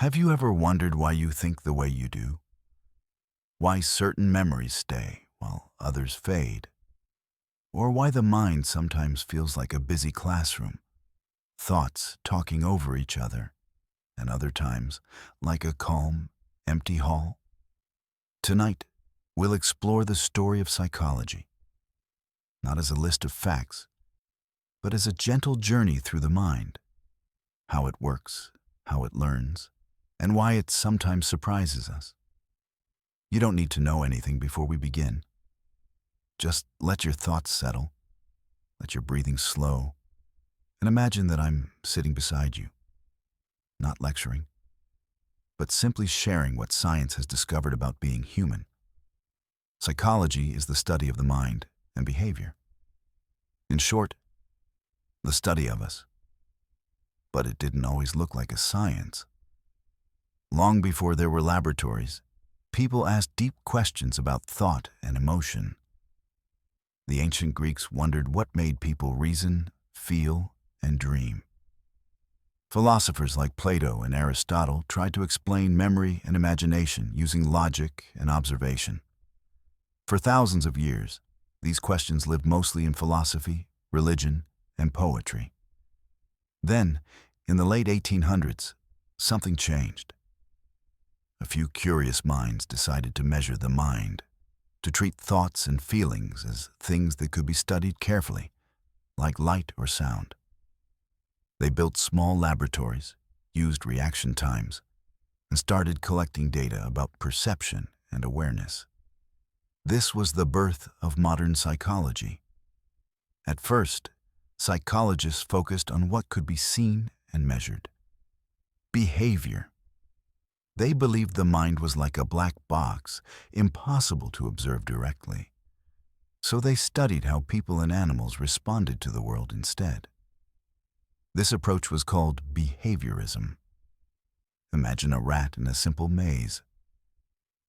Have you ever wondered why you think the way you do? Why certain memories stay while others fade? Or why the mind sometimes feels like a busy classroom, thoughts talking over each other, and other times like a calm, empty hall? Tonight, we'll explore the story of psychology, not as a list of facts, but as a gentle journey through the mind, how it works, how it learns, and why it sometimes surprises us. You don't need to know anything before we begin. Just let your thoughts settle, let your breathing slow, and imagine that I'm sitting beside you, not lecturing, but simply sharing what science has discovered about being human. Psychology is the study of the mind and behavior. In short, the study of us. But it didn't always look like a science. Long before there were laboratories, people asked deep questions about thought and emotion. The ancient Greeks wondered what made people reason, feel, and dream. Philosophers like Plato and Aristotle tried to explain memory and imagination using logic and observation. For thousands of years, these questions lived mostly in philosophy, religion, and poetry. Then, in the late 1800s, something changed. A few curious minds decided to measure the mind, to treat thoughts and feelings as things that could be studied carefully, like light or sound. They built small laboratories, used reaction times, and started collecting data about perception and awareness. This was the birth of modern psychology. At first, psychologists focused on what could be seen and measured. Behavior. They believed the mind was like a black box, impossible to observe directly. So they studied how people and animals responded to the world instead. This approach was called behaviorism. Imagine a rat in a simple maze.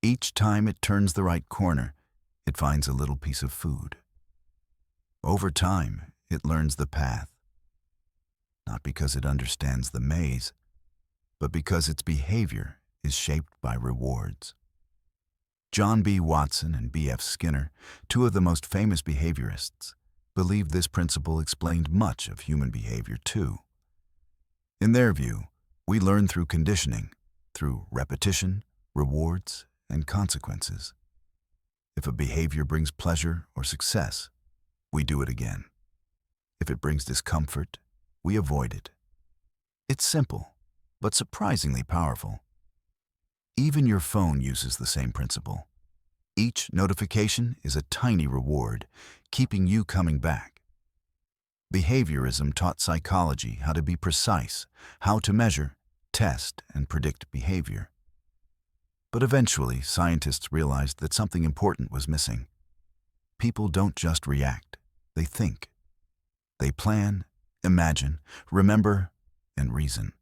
Each time it turns the right corner, it finds a little piece of food. Over time, it learns the path, not because it understands the maze, but because its behavior is shaped by rewards. John B. Watson and B. F. Skinner, two of the most famous behaviorists, believed this principle explained much of human behavior too. In their view, we learn through conditioning, through repetition, rewards, and consequences. If a behavior brings pleasure or success, we do it again. If it brings discomfort, we avoid it. It's simple, but surprisingly powerful. Even your phone uses the same principle. Each notification is a tiny reward, keeping you coming back. Behaviorism taught psychology how to be precise, how to measure, test, and predict behavior. But eventually, scientists realized that something important was missing. People don't just react, they think. They plan, imagine, remember, and reason.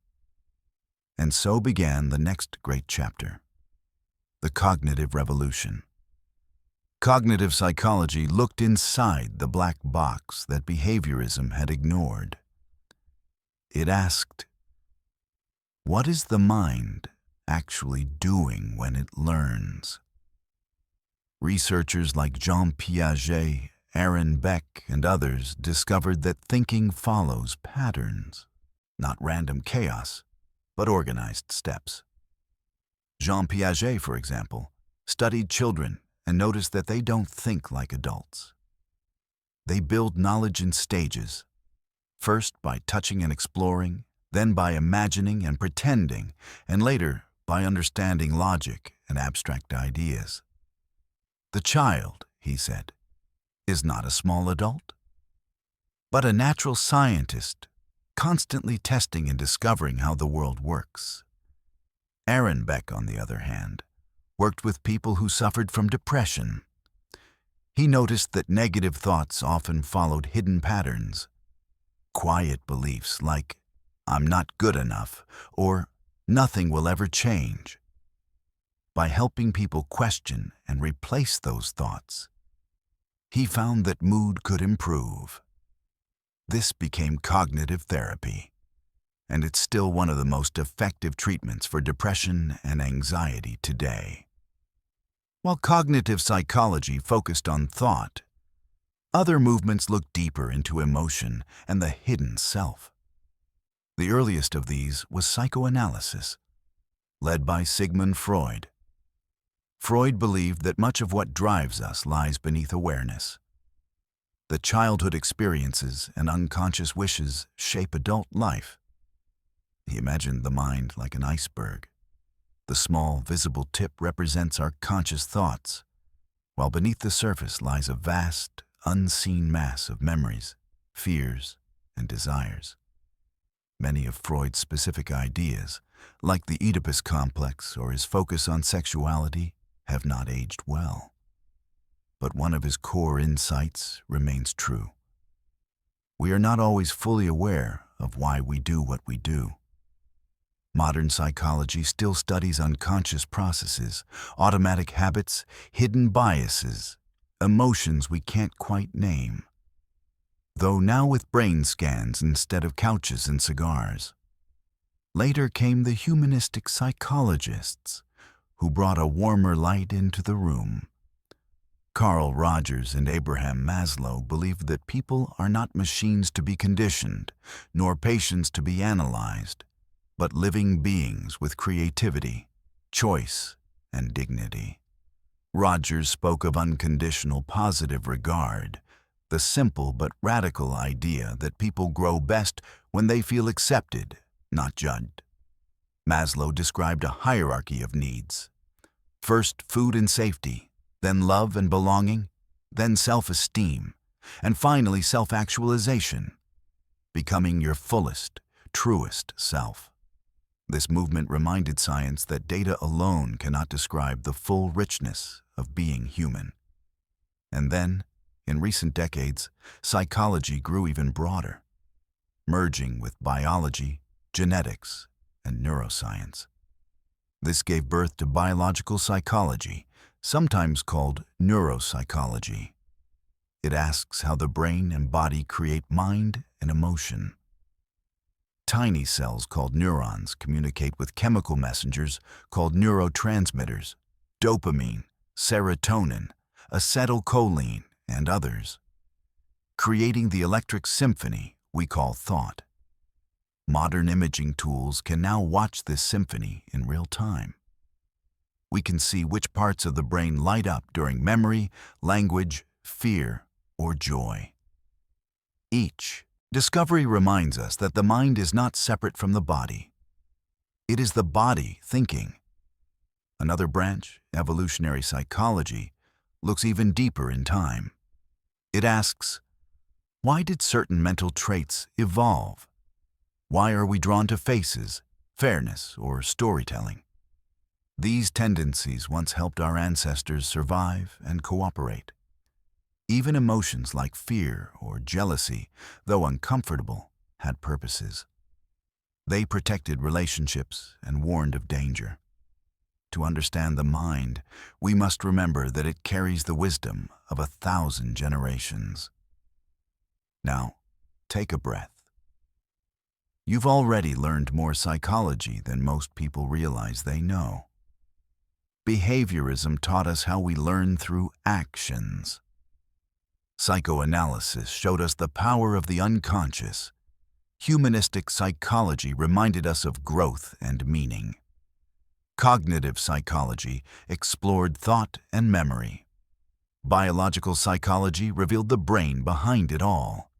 And so began the next great chapter, the cognitive revolution. Cognitive psychology looked inside the black box that behaviorism had ignored. It asked, what is the mind actually doing when it learns? Researchers like Jean Piaget, Aaron Beck, and others discovered that thinking follows patterns, not random chaos, but organized steps. Jean Piaget, for example, studied children and noticed that they don't think like adults. They build knowledge in stages, first by touching and exploring, then by imagining and pretending, and later by understanding logic and abstract ideas. The child, he said, is not a small adult, but a natural scientist, constantly testing and discovering how the world works. Aaron Beck, on the other hand, worked with people who suffered from depression. He noticed that negative thoughts often followed hidden patterns, quiet beliefs like, I'm not good enough, or nothing will ever change. By helping people question and replace those thoughts, he found that mood could improve. This became cognitive therapy. and it's still one of the most effective treatments for depression and anxiety today. While cognitive psychology focused on thought, other movements look deeper into emotion and the hidden self. The earliest of these was psychoanalysis, led by Sigmund Freud. Freud believed that much of what drives us lies beneath awareness. The childhood experiences and unconscious wishes shape adult life. He imagined the mind like an iceberg. The small, visible tip represents our conscious thoughts, while beneath the surface lies a vast, unseen mass of memories, fears, and desires. Many of Freud's specific ideas, like the Oedipus complex or his focus on sexuality, have not aged well. But one of his core insights remains true. We are not always fully aware of why we do what we do. Modern psychology still studies unconscious processes, automatic habits, hidden biases, emotions we can't quite name. Though now with brain scans instead of couches and cigars. Later came the humanistic psychologists, who brought a warmer light into the room. Carl Rogers and Abraham Maslow believed that people are not machines to be conditioned, nor patients to be analyzed, but living beings with creativity, choice, and dignity. Rogers spoke of unconditional positive regard, the simple but radical idea that people grow best when they feel accepted, not judged. Maslow described a hierarchy of needs. First, food and safety, then love and belonging, then self-esteem, and finally self-actualization, becoming your fullest, truest self. This movement reminded science that data alone cannot describe the full richness of being human. And then, in recent decades, psychology grew even broader, merging with biology, genetics, and neuroscience. This gave birth to biological psychology, sometimes called neuropsychology. It asks how the brain and body create mind and emotion. Tiny cells called neurons communicate with chemical messengers called neurotransmitters, dopamine, serotonin, acetylcholine, and others, creating the electric symphony we call thought. Modern imaging tools can now watch this symphony in real time. We can see which parts of the brain light up during memory, language, fear, or joy. Each discovery reminds us that the mind is not separate from the body. It is the body thinking. Another branch, evolutionary psychology, looks even deeper in time. It asks, why did certain mental traits evolve? Why are we drawn to faces, fairness, or storytelling? These tendencies once helped our ancestors survive and cooperate. Even emotions like fear or jealousy, though uncomfortable, had purposes. They protected relationships and warned of danger. To understand the mind, we must remember that it carries the wisdom of 1,000 generations. Now, take a breath. You've already learned more psychology than most people realize they know. Behaviorism taught us how we learn through actions. Psychoanalysis showed us the power of the unconscious. Humanistic psychology reminded us of growth and meaning. Cognitive psychology explored thought and memory. Biological psychology revealed the brain behind it all.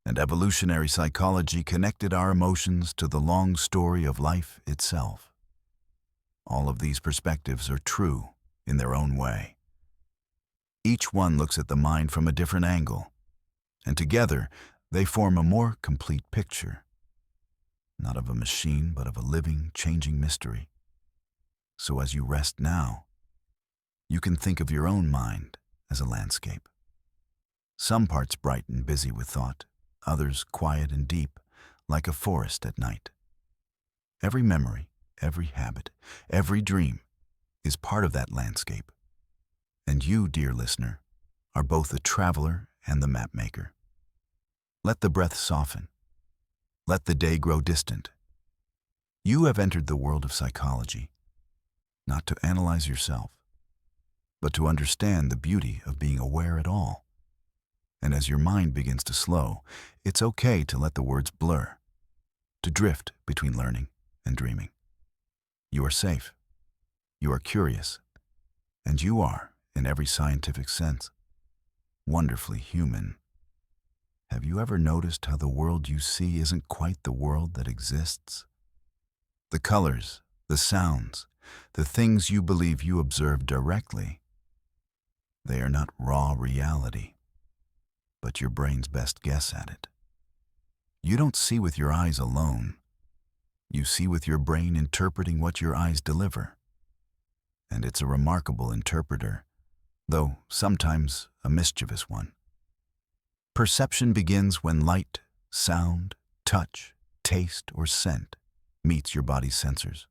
And evolutionary psychology connected our emotions to the long story of life itself. All of these perspectives are true in their own way. Each one looks at the mind from a different angle, and together they form a more complete picture, not of a machine, but of a living, changing mystery. So as you rest now, you can think of your own mind as a landscape. Some parts bright and busy with thought, others quiet and deep, like a forest at night. Every memory, every habit, every dream is part of that landscape. And you, dear listener, are both the traveler and the mapmaker. Let the breath soften. Let the day grow distant, You have entered the world of psychology, not to analyze yourself, but to understand the beauty of being aware at all. And as your mind begins to slow, it's okay to let the words blur, to drift between learning and dreaming. You are safe, you are curious, and you are, in every scientific sense, wonderfully human. Have you ever noticed how the world you see isn't quite the world that exists? The colors, the sounds, the things you believe you observe directly, they are not raw reality, but your brain's best guess at it. You don't see with your eyes alone. You see with your brain interpreting what your eyes deliver. And it's a remarkable interpreter, though sometimes a mischievous one. Perception begins when light, sound, touch, taste, or scent meets your body's sensors.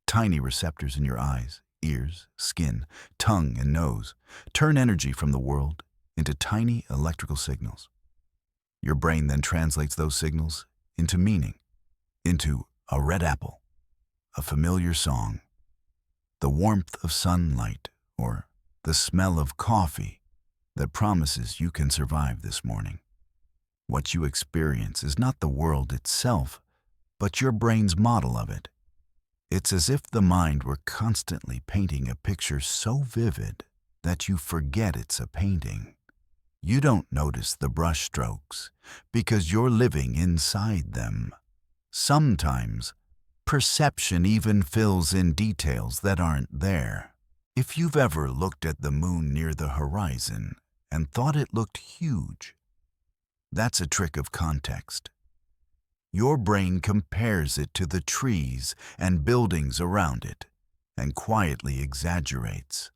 Tiny receptors in your eyes, ears, skin, tongue, and nose turn energy from the world into tiny electrical signals. Your brain then translates those signals into meaning, into a red apple, a familiar song, the warmth of sunlight, or the smell of coffee that promises you can survive this morning. What you experience is not the world itself, but your brain's model of it. It's as if the mind were constantly painting a picture so vivid that you forget it's a painting. You don't notice the brush strokes because you're living inside them. Sometimes, perception even fills in details that aren't there. If you've ever looked at the moon near the horizon and thought it looked huge, that's a trick of context. Your brain compares it to the trees and buildings around it and quietly exaggerates.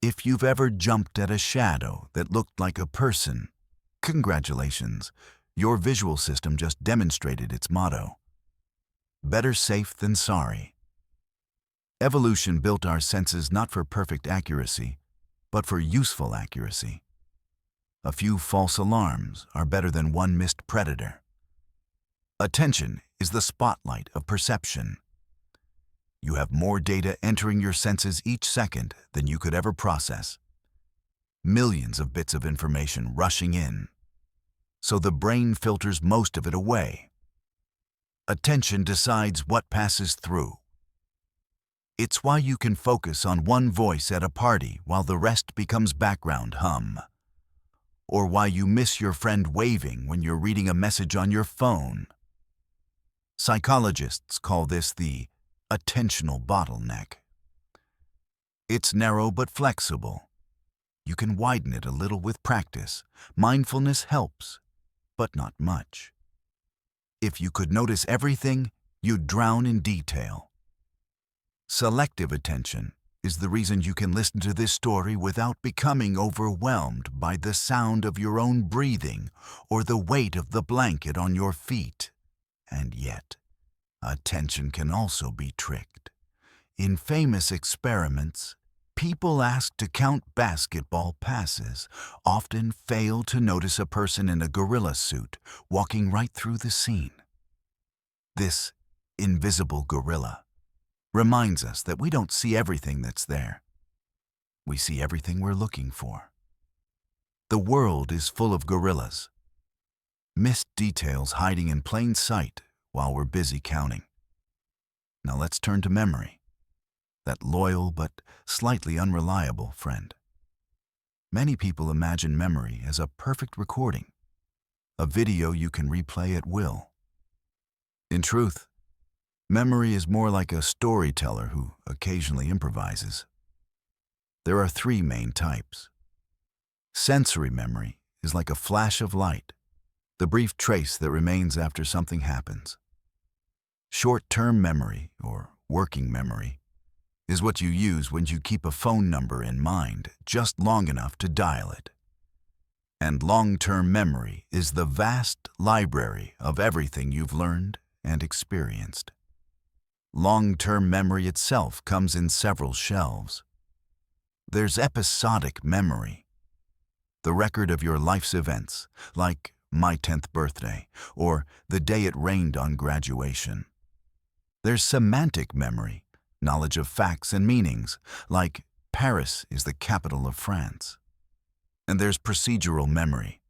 If you've ever jumped at a shadow that looked like a person, congratulations, your visual system just demonstrated its motto. Better safe than sorry. Evolution built our senses not for perfect accuracy, but for useful accuracy. A few false alarms are better than one missed predator. Attention is the spotlight of perception. You have more data entering your senses each second than you could ever process. Millions of bits of information rushing in, so the brain filters most of it away. Attention decides what passes through. It's why you can focus on one voice at a party while the rest becomes background hum. Or why you miss your friend waving when you're reading a message on your phone. Psychologists call this the attentional bottleneck. It's narrow but flexible. You can widen it a little with practice. Mindfulness helps, but not much. If you could notice everything, you'd drown in detail. Selective attention is the reason you can listen to this story without becoming overwhelmed by the sound of your own breathing or the weight of the blanket on your feet. And yet, attention can also be tricked. In famous experiments, people asked to count basketball passes often fail to notice a person in a gorilla suit walking right through the scene. This invisible gorilla reminds us that we don't see everything that's there. We see everything we're looking for. The world is full of gorillas, missed details hiding in plain sight while we're busy counting. Now let's turn to memory, that loyal but slightly unreliable friend. Many people imagine memory as a perfect recording, a video you can replay at will. In truth, memory is more like a storyteller who occasionally improvises. There are three main types. Sensory memory is like a flash of light, the brief trace that remains after something happens. Short-term memory, or working memory, is what you use when you keep a phone number in mind just long enough to dial it. And long-term memory is the vast library of everything you've learned and experienced. Long-term memory itself comes in several shelves. There's episodic memory, the record of your life's events, like my 10th birthday, or the day it rained on graduation. There's semantic memory, knowledge of facts and meanings, like Paris is the capital of France. And there's procedural memory,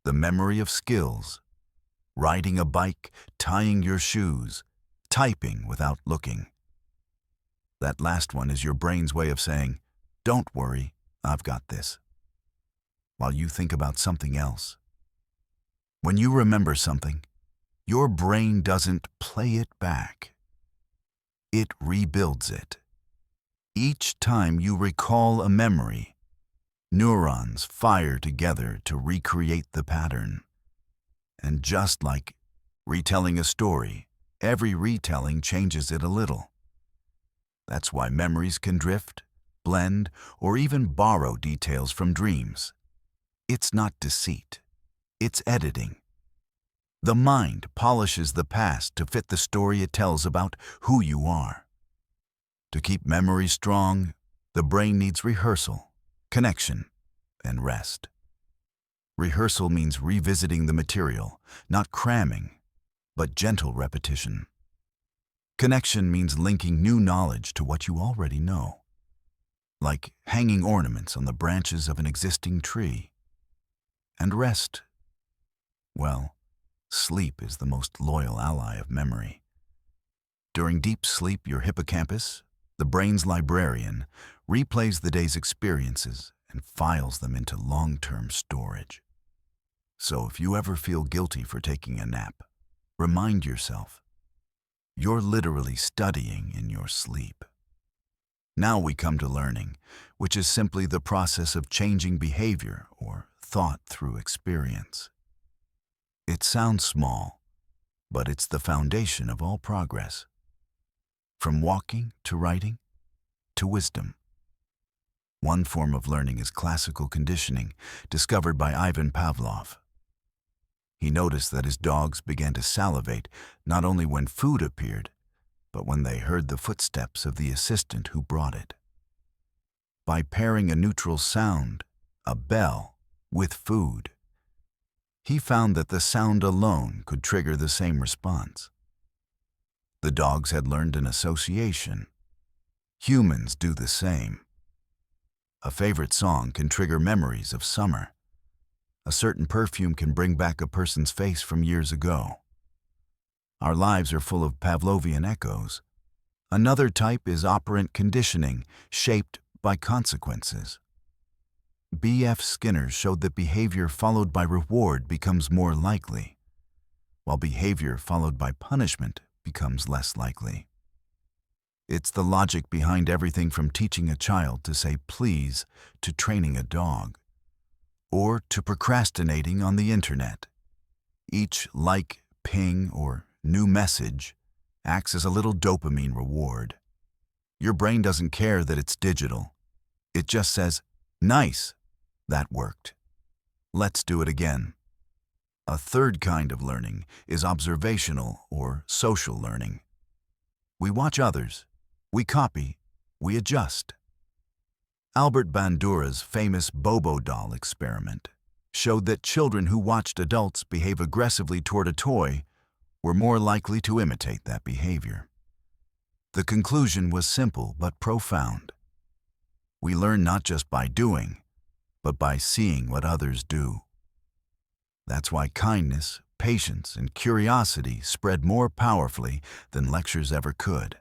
the memory of skills, riding a bike, tying your shoes, typing without looking. That last one is your brain's way of saying, "Don't worry, I've got this," while you think about something else. When you remember something, your brain doesn't play it back. It rebuilds it. Each time you recall a memory, neurons fire together to recreate the pattern. And just like retelling a story, every retelling changes it a little. That's why memories can drift, blend, or even borrow details from dreams. It's not deceit. It's editing. The mind polishes the past to fit the story it tells about who you are. To keep memory strong, the brain needs rehearsal, connection, and rest. Rehearsal means revisiting the material, not cramming, but gentle repetition. Connection means linking new knowledge to what you already know, like hanging ornaments on the branches of an existing tree. And rest, well, sleep is the most loyal ally of memory. During deep sleep, your hippocampus, the brain's librarian, replays the day's experiences and files them into long-term storage. So if you ever feel guilty for taking a nap, remind yourself, you're literally studying in your sleep. Now we come to learning, which is simply the process of changing behavior or thought through experience. It sounds small, but it's the foundation of all progress. From walking to writing to wisdom. One form of learning is classical conditioning, discovered by Ivan Pavlov. He noticed that his dogs began to salivate not only when food appeared, but when they heard the footsteps of the assistant who brought it. By pairing a neutral sound, a bell, with food, he found that the sound alone could trigger the same response. The dogs had learned an association. Humans do the same. A favorite song can trigger memories of summer. A certain perfume can bring back a person's face from years ago. Our lives are full of Pavlovian echoes. Another type is operant conditioning, shaped by consequences. B.F. Skinner showed that behavior followed by reward becomes more likely, while behavior followed by punishment becomes less likely. It's the logic behind everything from teaching a child to say please to training a dog, or to procrastinating on the internet. Each like, ping, or new message acts as a little dopamine reward. Your brain doesn't care that it's digital. It just says, "Nice, that worked. Let's do it again." A third kind of learning is observational or social learning. We watch others, we copy, we adjust. Albert Bandura's famous Bobo doll experiment showed that children who watched adults behave aggressively toward a toy were more likely to imitate that behavior. The conclusion was simple but profound. We learn not just by doing, but by seeing what others do. That's why kindness, patience, and curiosity spread more powerfully than lectures ever could.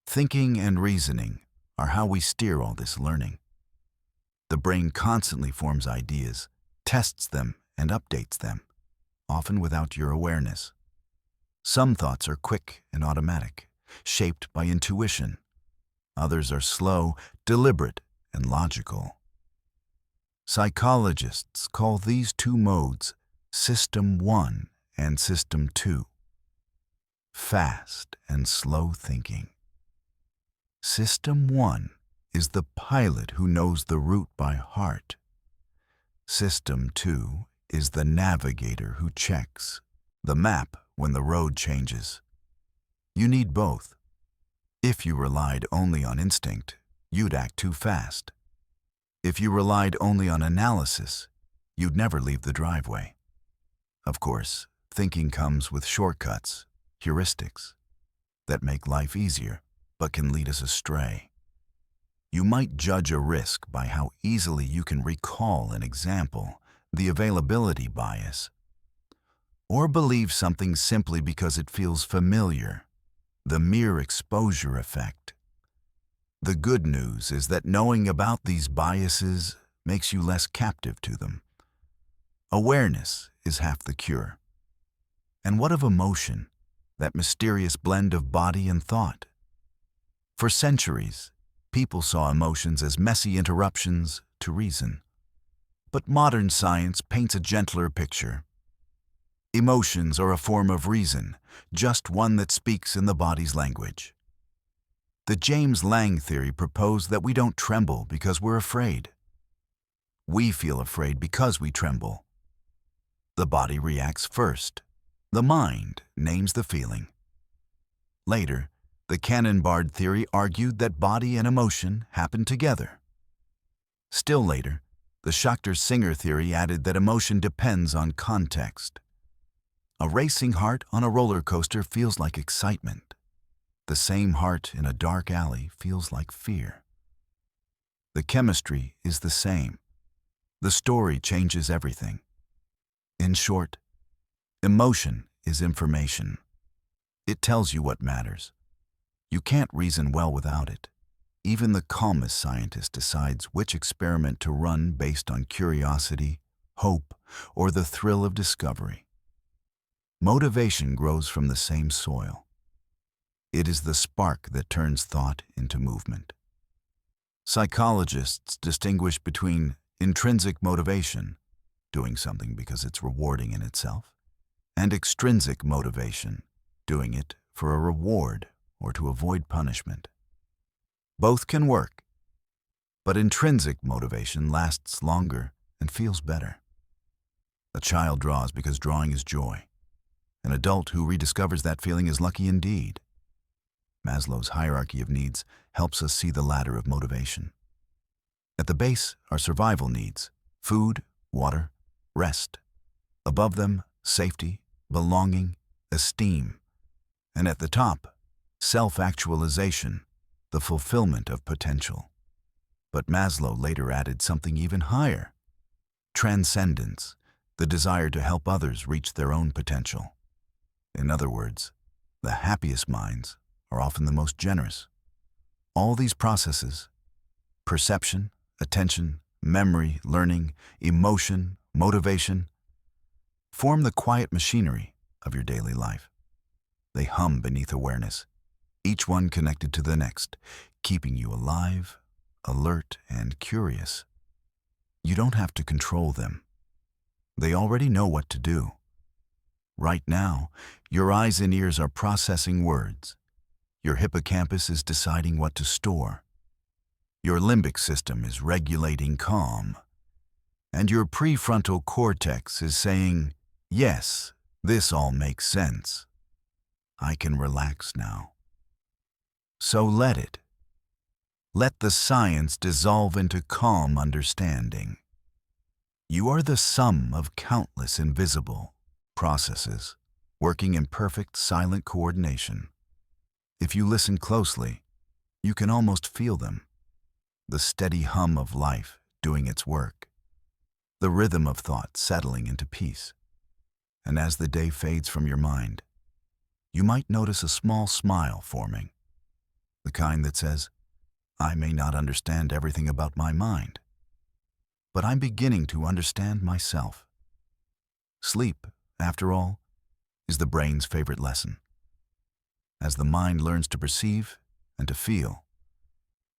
Thinking and reasoning are how we steer all this learning. The brain constantly forms ideas, tests them, and updates them, often without your awareness. Some thoughts are quick and automatic, shaped by intuition. Others are slow, deliberate, and logical. Psychologists call these two modes System 1 and System 2. Fast and slow thinking. System 1 is the pilot who knows the route by heart. System 2 is the navigator who checks the map when the road changes. You need both. If you relied only on instinct, you'd act too fast. If you relied only on analysis, you'd never leave the driveway. Of course, thinking comes with shortcuts, heuristics. that make life easier, but can lead us astray. You might judge a risk by how easily you can recall an example, the availability bias, or believe something simply because it feels familiar, the mere exposure effect. The good news is that knowing about these biases makes you less captive to them. Awareness is half the cure. And what of emotion, that mysterious blend of body and thought? For centuries, people saw emotions as messy interruptions to reason. But modern science paints a gentler picture. Emotions are a form of reason, just one that speaks in the body's language. The James Lang theory proposed that we don't tremble because we're afraid. We feel afraid because we tremble. The body reacts first. The mind names the feeling. Later, the Cannon-Bard theory argued that body and emotion happen together. Still later, the Schachter-Singer theory added that emotion depends on context. A racing heart on a roller coaster feels like excitement. The same heart in a dark alley feels like fear. The chemistry is the same. The story changes everything. In short, emotion is information. It tells you what matters. You can't reason well without it. Even the calmest scientist decides which experiment to run based on curiosity, hope, or the thrill of discovery. Motivation grows from the same soil. It is the spark that turns thought into movement. Psychologists distinguish between intrinsic motivation, doing something because it's rewarding in itself, and extrinsic motivation, doing it for a reward or to avoid punishment. Both can work, but intrinsic motivation lasts longer and feels better. A child draws because drawing is joy. An adult who rediscovers that feeling is lucky indeed. Maslow's hierarchy of needs helps us see the ladder of motivation. At the base are survival needs: food, water, rest. Above them, safety, belonging, esteem. And at the top, self-actualization, the fulfillment of potential. But Maslow later added something even higher: transcendence, the desire to help others reach their own potential. In other words, the happiest minds are often the most generous. All these processes, perception, attention, memory, learning, emotion, motivation, form the quiet machinery of your daily life. They hum beneath awareness, each one connected to the next, keeping you alive, alert, and curious. You don't have to control them. They already know what to do. Right now, your eyes and ears are processing words. Your hippocampus is deciding what to store. Your limbic system is regulating calm. And your prefrontal cortex is saying, yes, this all makes sense. I can relax now. So let it. Let the science dissolve into calm understanding. You are the sum of countless invisible processes working in perfect silent coordination. If you listen closely, you can almost feel them. The steady hum of life doing its work. The rhythm of thought settling into peace. And as the day fades from your mind, you might notice a small smile forming. The kind that says, I may not understand everything about my mind, but I'm beginning to understand myself. Sleep, after all, is the brain's favorite lesson. As the mind learns to perceive and to feel,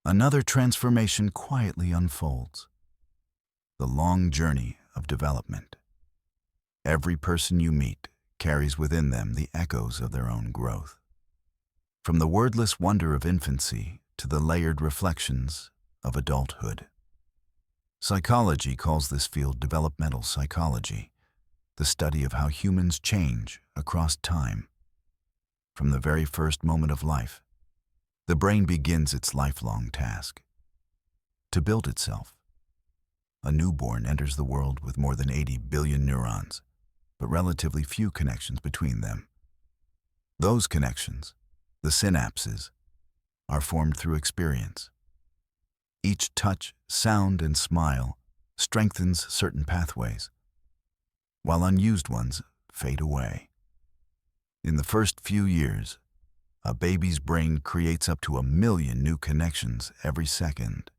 another transformation quietly unfolds. The long journey of development. Every person you meet carries within them the echoes of their own growth. From the wordless wonder of infancy to the layered reflections of adulthood. Psychology calls this field developmental psychology, the study of how humans change across time. From the very first moment of life, the brain begins its lifelong task: to build itself. A newborn enters the world with more than 80 billion neurons, but relatively few connections between them. Those connections, The synapses are formed through experience. Each touch, sound, and smile strengthens certain pathways, while unused ones fade away. In the first few years, a baby's brain creates up to 1 million new connections every second.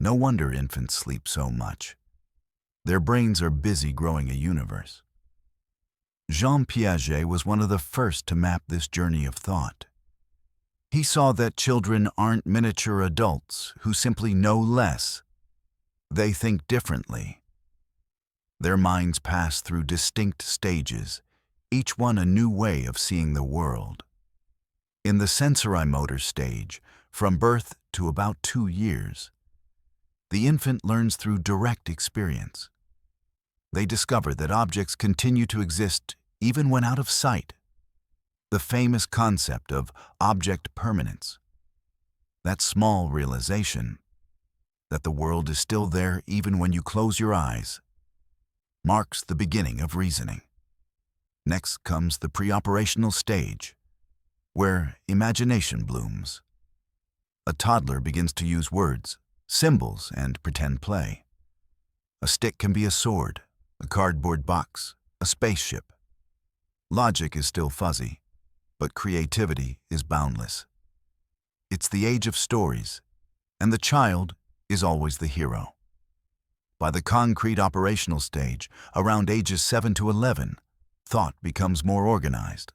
No wonder infants sleep so much. Their brains are busy growing a universe. Jean Piaget was one of the first to map this journey of thought. He saw that children aren't miniature adults who simply know less. They think differently. Their minds pass through distinct stages, each one a new way of seeing the world. In the sensorimotor stage, from birth to about 2 years, the infant learns through direct experience. They discover that objects continue to exist even when out of sight. The famous concept of object permanence. That small realization that the world is still there even when you close your eyes marks the beginning of reasoning. Next comes the pre-operational stage, where imagination blooms. A toddler begins to use words, symbols, and pretend play. A stick can be a sword, a cardboard box, a spaceship. Logic is still fuzzy, but creativity is boundless. It's the age of stories, and the child is always the hero. By the concrete operational stage, around ages 7 to 11, thought becomes more organized.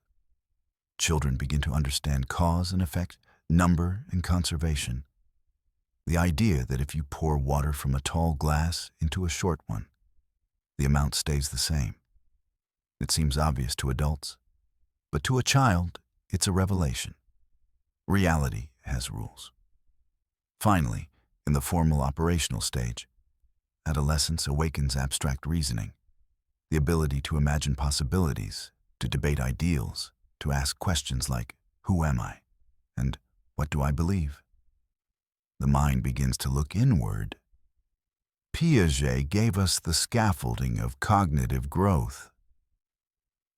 Children begin to understand cause and effect, number and conservation. The idea that if you pour water from a tall glass into a short one, the amount stays the same. It seems obvious to adults, but to a child, it's a revelation. Reality has rules. Finally, in the formal operational stage, adolescence awakens abstract reasoning, the ability to imagine possibilities, to debate ideals, to ask questions like, who am I? And what do I believe? The mind begins to look inward. Piaget gave us the scaffolding of cognitive growth.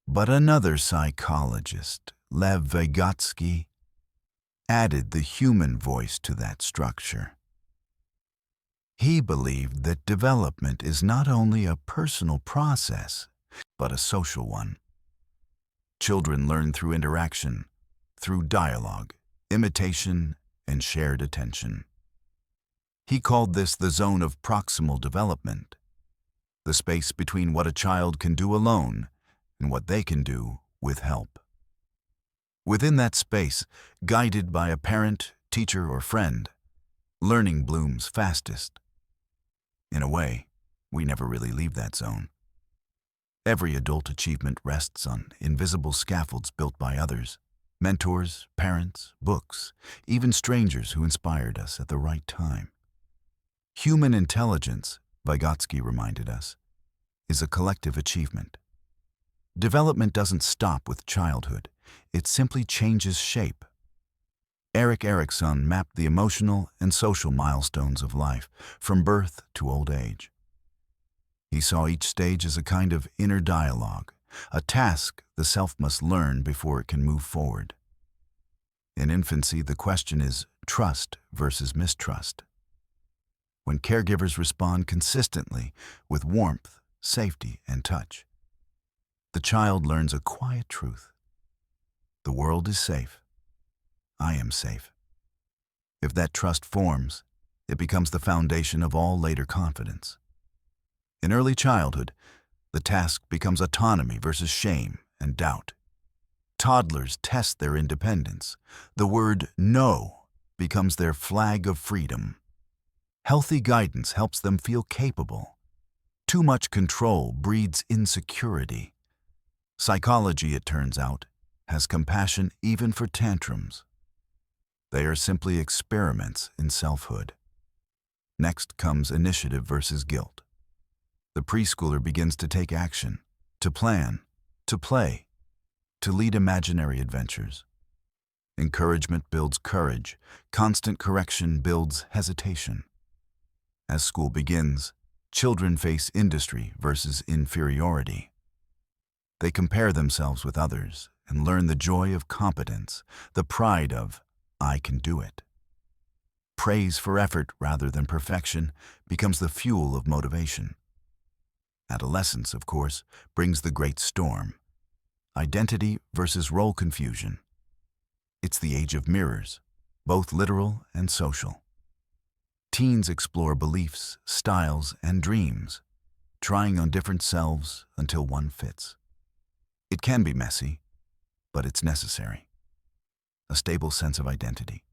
But another psychologist, Lev Vygotsky, added the human voice to that structure. He believed that development is not only a personal process, but a social one. Children learn through interaction, through dialogue, imitation, and shared attention. He called this the zone of proximal development, the space between what a child can do alone and what they can do with help. Within that space, guided by a parent, teacher, or friend, learning blooms fastest. In a way, we never really leave that zone. Every adult achievement rests on invisible scaffolds built by others, mentors, parents, books, even strangers who inspired us at the right time. Human intelligence, Vygotsky reminded us, is a collective achievement. Development doesn't stop with childhood, it simply changes shape. Erik Erikson mapped the emotional and social milestones of life, from birth to old age. He saw each stage as a kind of inner dialogue, a task the self must learn before it can move forward. In infancy, the question is trust versus mistrust. When caregivers respond consistently with warmth, safety, and touch, the child learns a quiet truth. The world is safe. I am safe. If that trust forms, it becomes the foundation of all later confidence. In early childhood, the task becomes autonomy versus shame and doubt. Toddlers test their independence. The word no becomes their flag of freedom. Healthy guidance helps them feel capable. Too much control breeds insecurity. Psychology, it turns out, has compassion even for tantrums. They are simply experiments in selfhood. Next comes initiative versus guilt. The preschooler begins to take action, to plan, to play, to lead imaginary adventures. Encouragement builds courage. Constant correction builds hesitation. As school begins, children face industry versus inferiority. They compare themselves with others, and learn the joy of competence, the pride of, I can do it. Praise for effort rather than perfection becomes the fuel of motivation. Adolescence, of course, brings the great storm. Identity versus role confusion. It's the age of mirrors, both literal and social. Teens explore beliefs, styles, and dreams, trying on different selves until one fits. It can be messy, but it's necessary. A stable sense of identity.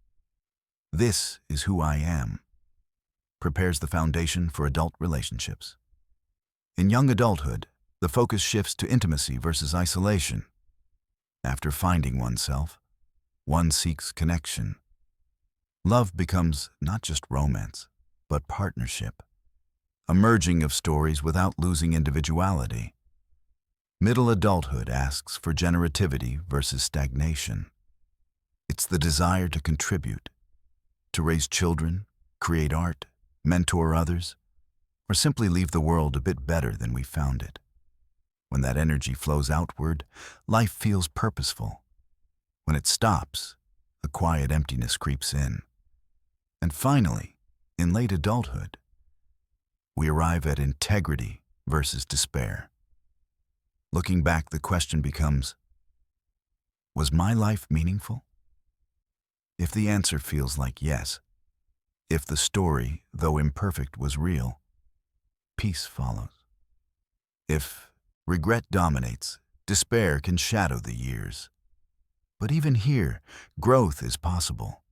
This is who I am. Prepares the foundation for adult relationships. In young adulthood, the focus shifts to intimacy versus isolation. After finding oneself, one seeks connection. Love becomes not just romance, but partnership. A merging of stories without losing individuality. Middle adulthood asks for generativity versus stagnation. It's the desire to contribute, to raise children, create art, mentor others, or simply leave the world a bit better than we found it. When that energy flows outward, life feels purposeful. When it stops, a quiet emptiness creeps in. And finally, in late adulthood, we arrive at integrity versus despair. Looking back, the question becomes, was my life meaningful? If the answer feels like yes, if the story, though imperfect, was real, peace follows. If regret dominates, despair can shadow the years. But even here, growth is possible.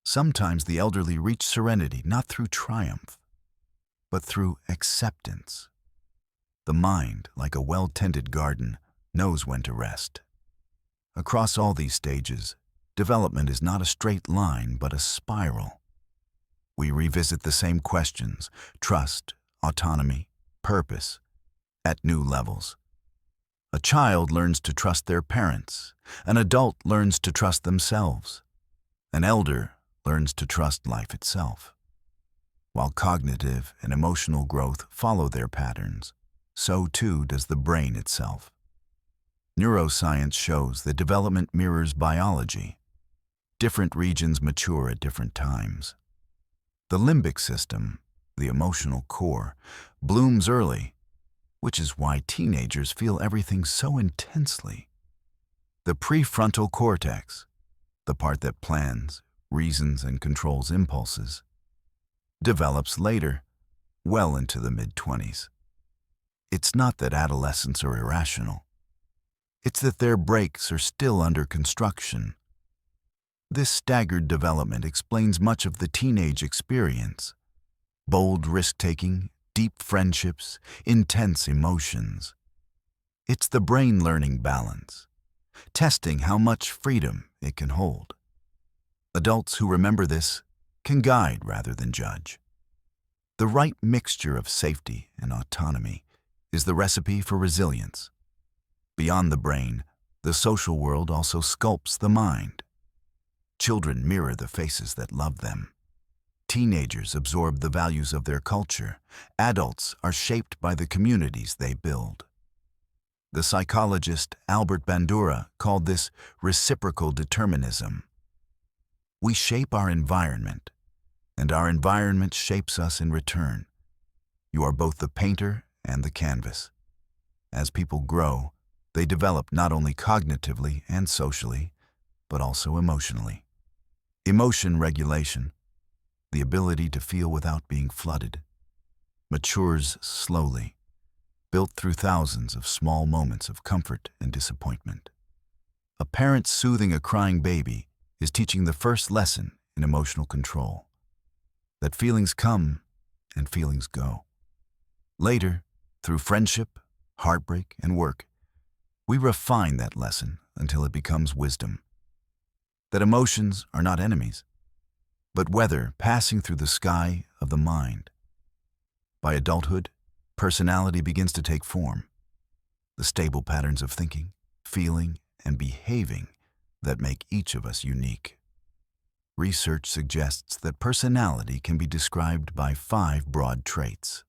Sometimes the elderly reach serenity not through triumph, but through acceptance. The mind, like a well-tended garden, knows when to rest. Across all these stages, development is not a straight line, but a spiral. We revisit the same questions, trust, autonomy, purpose, at new levels. A child learns to trust their parents. An adult learns to trust themselves. An elder learns to trust life itself. While cognitive and emotional growth follow their patterns, so too does the brain itself. Neuroscience shows that development mirrors biology. Different regions mature at different times. The limbic system, the emotional core, blooms early, which is why teenagers feel everything so intensely. The prefrontal cortex, the part that plans, reasons, and controls impulses, develops later, well into the mid-20s. It's not that adolescents are irrational. It's that their brakes are still under construction. This staggered development explains much of the teenage experience. Bold risk-taking, deep friendships, intense emotions. It's the brain learning balance, testing how much freedom it can hold. Adults who remember this can guide rather than judge. The right mixture of safety and autonomy is the recipe for resilience. Beyond the brain, the social world also sculpts the mind. Children mirror the faces that love them. Teenagers absorb the values of their culture. Adults are shaped by the communities they build. The psychologist Albert Bandura called this reciprocal determinism. We shape our environment, and our environment shapes us in return. You are both the painter and the canvas. As people grow, they develop not only cognitively and socially, but also emotionally. Emotion regulation, the ability to feel without being flooded, matures slowly, built through thousands of small moments of comfort and disappointment. A parent soothing a crying baby is teaching the first lesson in emotional control, that feelings come and feelings go. Later, through friendship, heartbreak, and work, we refine that lesson until it becomes wisdom. That emotions are not enemies, but weather passing through the sky of the mind. By adulthood, personality begins to take form. The stable patterns of thinking, feeling, and behaving that make each of us unique. Research suggests that personality can be described by 5 broad traits.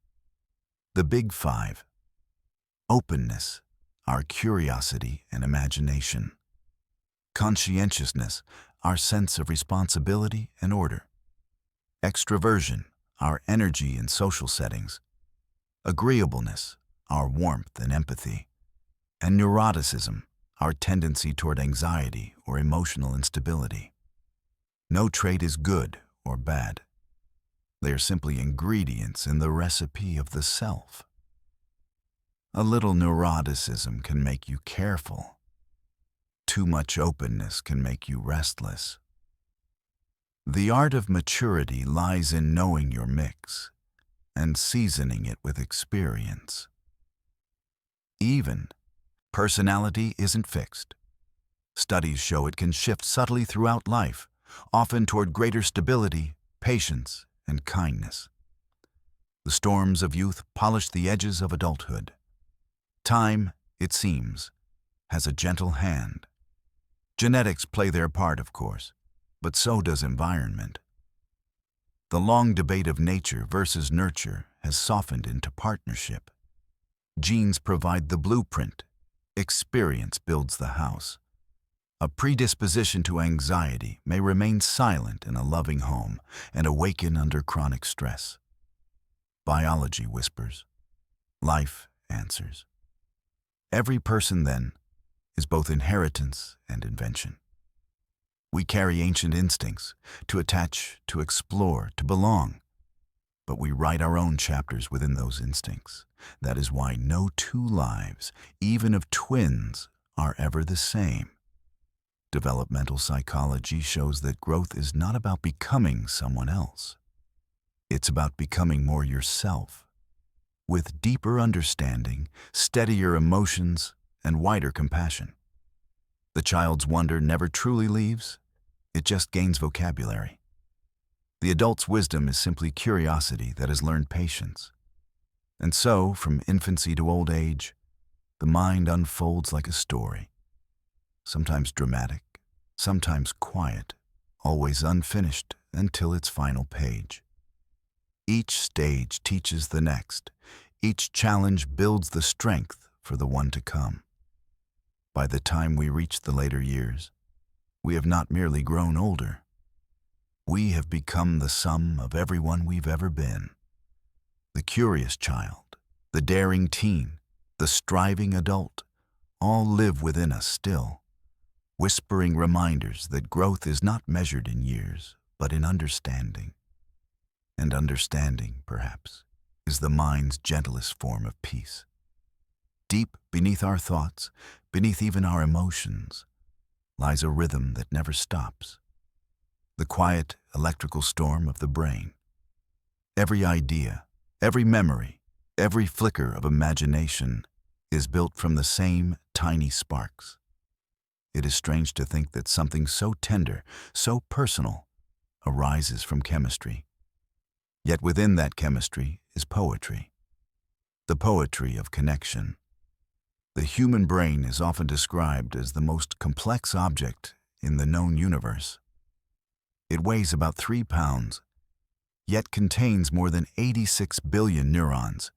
The Big Five: openness, our curiosity and imagination. Conscientiousness, our sense of responsibility and order. Extroversion, our energy in social settings. Agreeableness, our warmth and empathy. And neuroticism, our tendency toward anxiety or emotional instability. No trait is good or bad. They are simply ingredients in the recipe of the self. A little neuroticism can make you careful. Too much openness can make you restless. The art of maturity lies in knowing your mix and seasoning it with experience. Even personality isn't fixed. Studies show it can shift subtly throughout life, often toward greater stability, patience, and kindness. The storms of youth polish the edges of adulthood. Time, it seems, has a gentle hand. Genetics play their part, of course, but so does environment. The long debate of nature versus nurture has softened into partnership. Genes provide the blueprint. Experience builds the house. A predisposition to anxiety may remain silent in a loving home and awaken under chronic stress. Biology whispers. Life answers. Every person, then, is both inheritance and invention. We carry ancient instincts to attach, to explore, to belong. But we write our own chapters within those instincts. That is why no two lives, even of twins, are ever the same. Developmental psychology shows that growth is not about becoming someone else. It's about becoming more yourself, with deeper understanding, steadier emotions, and wider compassion. The child's wonder never truly leaves, it just gains vocabulary. The adult's wisdom is simply curiosity that has learned patience. And so, from infancy to old age, the mind unfolds like a story, sometimes dramatic, sometimes quiet, always unfinished until its final page. Each stage teaches the next. Each challenge builds the strength for the one to come. By the time we reach the later years, we have not merely grown older. We have become the sum of everyone we've ever been. The curious child, the daring teen, the striving adult, all live within us still, whispering reminders that growth is not measured in years, but in understanding. And understanding, perhaps, is the mind's gentlest form of peace. Deep beneath our thoughts, beneath even our emotions, lies a rhythm that never stops. The quiet electrical storm of the brain. Every idea, every memory, every flicker of imagination is built from the same tiny sparks. It is strange to think that something so tender, so personal, arises from chemistry. Yet within that chemistry is poetry. The poetry of connection. The human brain is often described as the most complex object in the known universe. It weighs about 3 pounds, yet contains more than 86 billion neurons,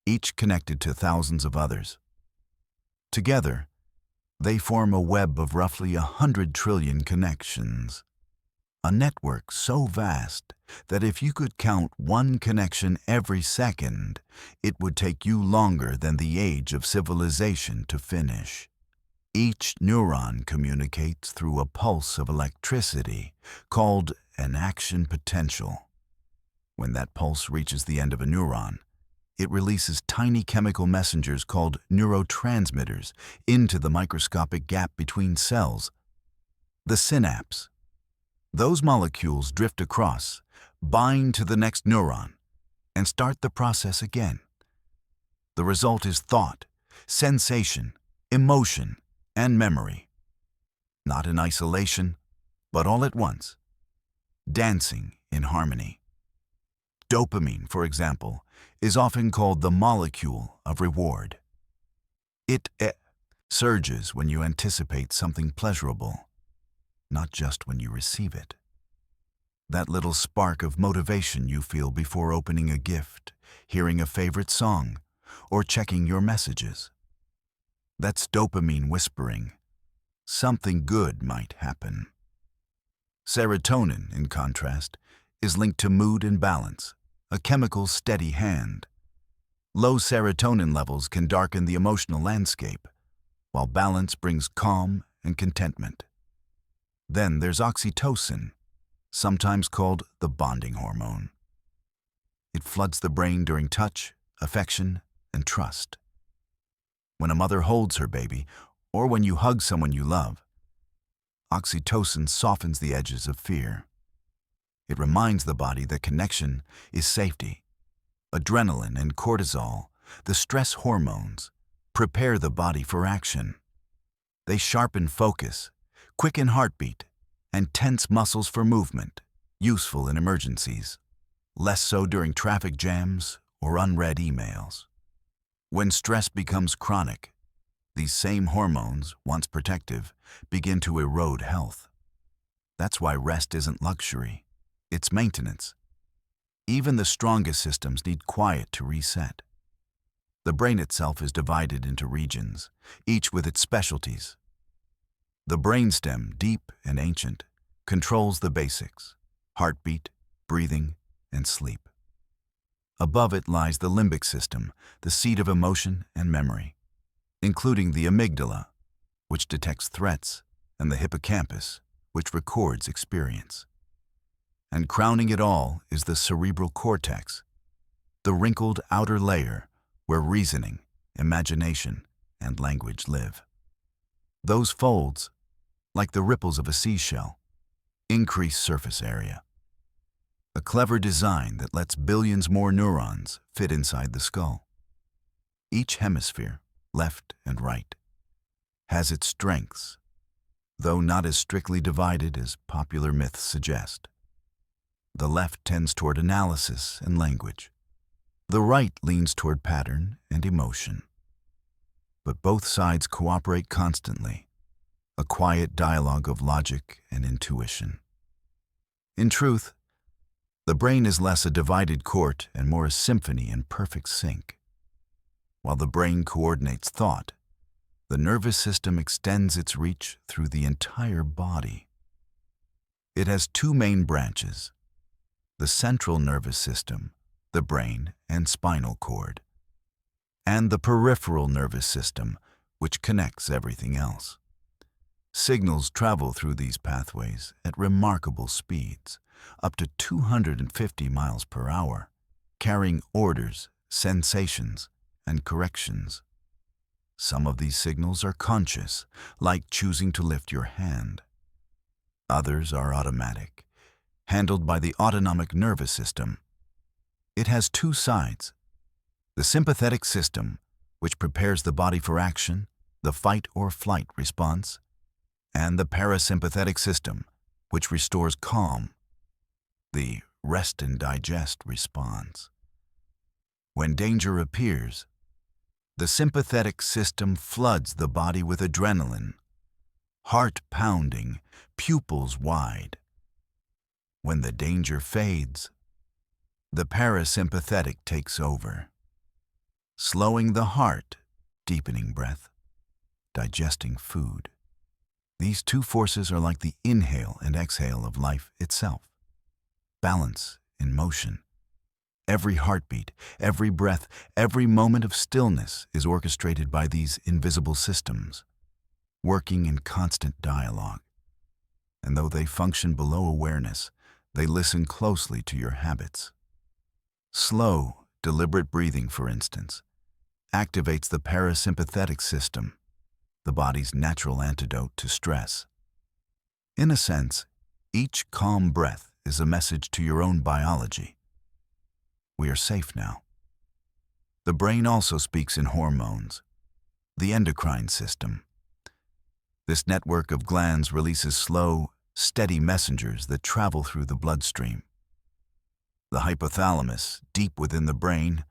each connected to thousands of others. Together, they form a web of roughly 100 trillion connections. A network so vast that if you could count one connection every second, it would take you longer than the age of civilization to finish. Each neuron communicates through a pulse of electricity called an action potential. When that pulse reaches the end of a neuron, it releases tiny chemical messengers called neurotransmitters into the microscopic gap between cells, the synapse. Those molecules drift across, bind to the next neuron, and start the process again. The result is thought, sensation, emotion, and memory. Not in isolation, but all at once. Dancing in harmony. Dopamine, for example, is often called the molecule of reward. It surges when you anticipate something pleasurable, not just when you receive it. That little spark of motivation you feel before opening a gift, hearing a favorite song, or checking your messages. That's dopamine whispering. Something good might happen. Serotonin, in contrast, is linked to mood and balance, a chemical steady hand. Low serotonin levels can darken the emotional landscape, while balance brings calm and contentment. Then there's oxytocin, sometimes called the bonding hormone. It floods the brain during touch, affection, and trust. When a mother holds her baby, or when you hug someone you love, oxytocin softens the edges of fear. It reminds the body that connection is safety. Adrenaline and cortisol, the stress hormones, prepare the body for action. They sharpen focus, quicken heartbeat, and tense muscles for movement, useful in emergencies, less so during traffic jams or unread emails. When stress becomes chronic, these same hormones, once protective, begin to erode health. That's why rest isn't luxury, it's maintenance. Even the strongest systems need quiet to reset. The brain itself is divided into regions, each with its specialties. The brainstem, deep and ancient, controls the basics: heartbeat, breathing, and sleep. Above it lies the limbic system, the seat of emotion and memory, including the amygdala, which detects threats, and the hippocampus, which records experience. And crowning it all is the cerebral cortex, the wrinkled outer layer where reasoning, imagination, and language live. Those folds, like the ripples of a seashell, increase surface area. A clever design that lets billions more neurons fit inside the skull. Each hemisphere, left and right, has its strengths, though not as strictly divided as popular myths suggest. The left tends toward analysis and language. The right leans toward pattern and emotion. But both sides cooperate constantly, a quiet dialogue of logic and intuition. In truth, the brain is less a divided court and more a symphony in perfect sync. While the brain coordinates thought, the nervous system extends its reach through the entire body. It has two main branches: the central nervous system, the brain and spinal cord, and the peripheral nervous system, which connects everything else. Signals travel through these pathways at remarkable speeds, up to 250 miles per hour, carrying orders, sensations, and corrections. Some of these signals are conscious, like choosing to lift your hand. Others are automatic, handled by the autonomic nervous system. It has two sides: the sympathetic system, which prepares the body for action, the fight or flight response, and the parasympathetic system, which restores calm, the rest and digest response. When danger appears, the sympathetic system floods the body with adrenaline, heart pounding, pupils wide. When the danger fades, the parasympathetic takes over, slowing the heart, deepening breath, digesting food. These two forces are like the inhale and exhale of life itself. Balance in motion. Every heartbeat, every breath, every moment of stillness is orchestrated by these invisible systems, working in constant dialogue. And though they function below awareness, they listen closely to your habits. Slow, deliberate breathing, for instance, activates the parasympathetic system, the body's natural antidote to stress. In a sense, each calm breath is a message to your own biology. We are safe now. The brain also speaks in hormones, the endocrine system. This network of glands releases slow, steady messengers that travel through the bloodstream. The hypothalamus, deep within the brain,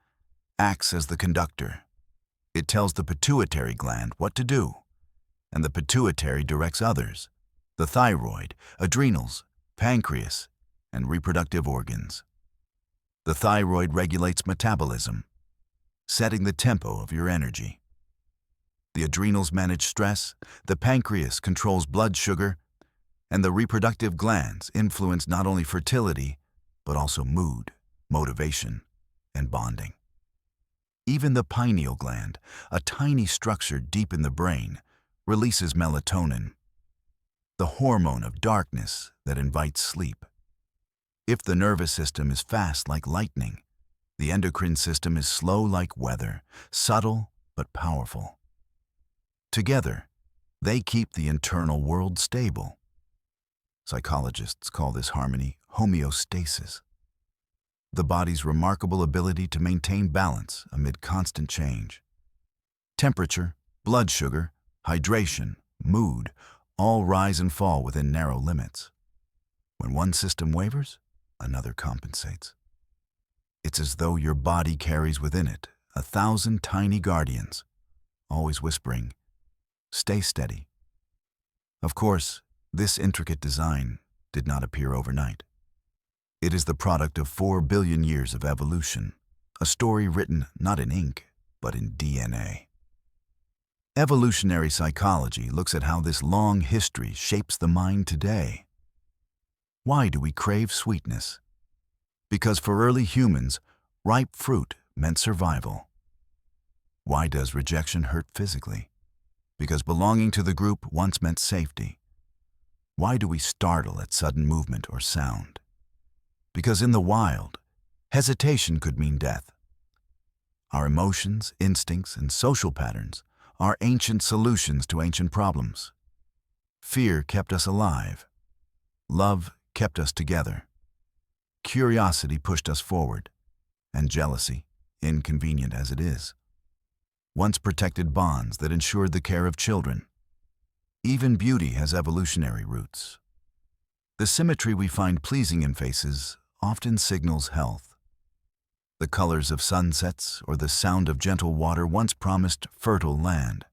acts as the conductor. It tells the pituitary gland what to do, and the pituitary directs others: the thyroid, adrenals, pancreas, and reproductive organs. The thyroid regulates metabolism, setting the tempo of your energy. The adrenals manage stress, the pancreas controls blood sugar, and the reproductive glands influence not only fertility, but also mood, motivation, and bonding. Even the pineal gland, a tiny structure deep in the brain, releases melatonin, the hormone of darkness that invites sleep. If the nervous system is fast like lightning, the endocrine system is slow like weather, subtle but powerful. Together, they keep the internal world stable. Psychologists call this harmony homeostasis, the body's remarkable ability to maintain balance amid constant change. Temperature, blood sugar, hydration, mood, all rise and fall within narrow limits. When one system wavers, another compensates. It's as though your body carries within it 1,000 tiny guardians, always whispering, "Stay steady." Of course, this intricate design did not appear overnight. It is the product of 4 billion years of evolution, a story written not in ink, but in DNA. Evolutionary psychology looks at how this long history shapes the mind today. Why do we crave sweetness? Because for early humans, ripe fruit meant survival. Why does rejection hurt physically? Because belonging to the group once meant safety. Why do we startle at sudden movement or sound? Because in the wild, hesitation could mean death. Our emotions, instincts, and social patterns are ancient solutions to ancient problems. Fear kept us alive. Love kept us together. Curiosity pushed us forward. And jealousy, inconvenient as it is, once protected bonds that ensured the care of children. Even beauty has evolutionary roots. The symmetry we find pleasing in faces often signals health. The colors of sunsets or the sound of gentle water once promised fertile land.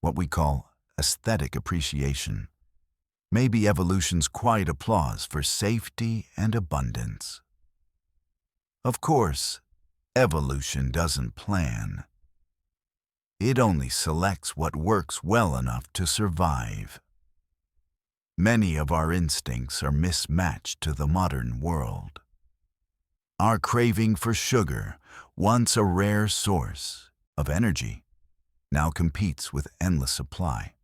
What we call aesthetic appreciation may be evolution's quiet applause for safety and abundance. Of course, evolution doesn't plan. It only selects what works well enough to survive. Many of our instincts are mismatched to the modern world. Our craving for sugar, once a rare source of energy, now competes with endless supply.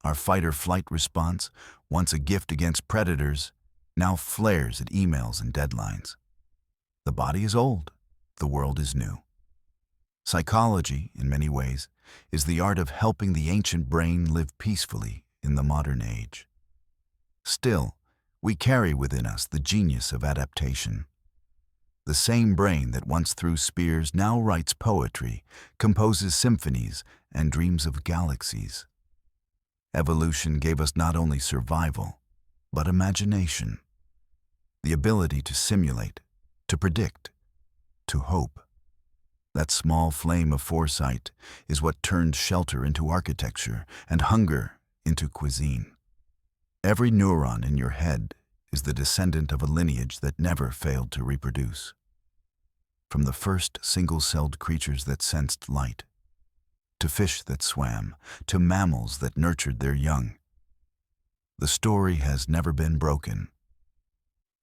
Our fight-or-flight response, once a gift against predators, now flares at emails and deadlines. The body is old, the world is new. Psychology, in many ways, is the art of helping the ancient brain live peacefully in the modern age. Still, we carry within us the genius of adaptation. The same brain that once threw spears now writes poetry, composes symphonies, and dreams of galaxies. Evolution gave us not only survival, but imagination, the ability to simulate, to predict, to hope. That small flame of foresight is what turned shelter into architecture and hunger into cuisine. Every neuron in your head is the descendant of a lineage that never failed to reproduce. From the first single-celled creatures that sensed light, to fish that swam, to mammals that nurtured their young. The story has never been broken.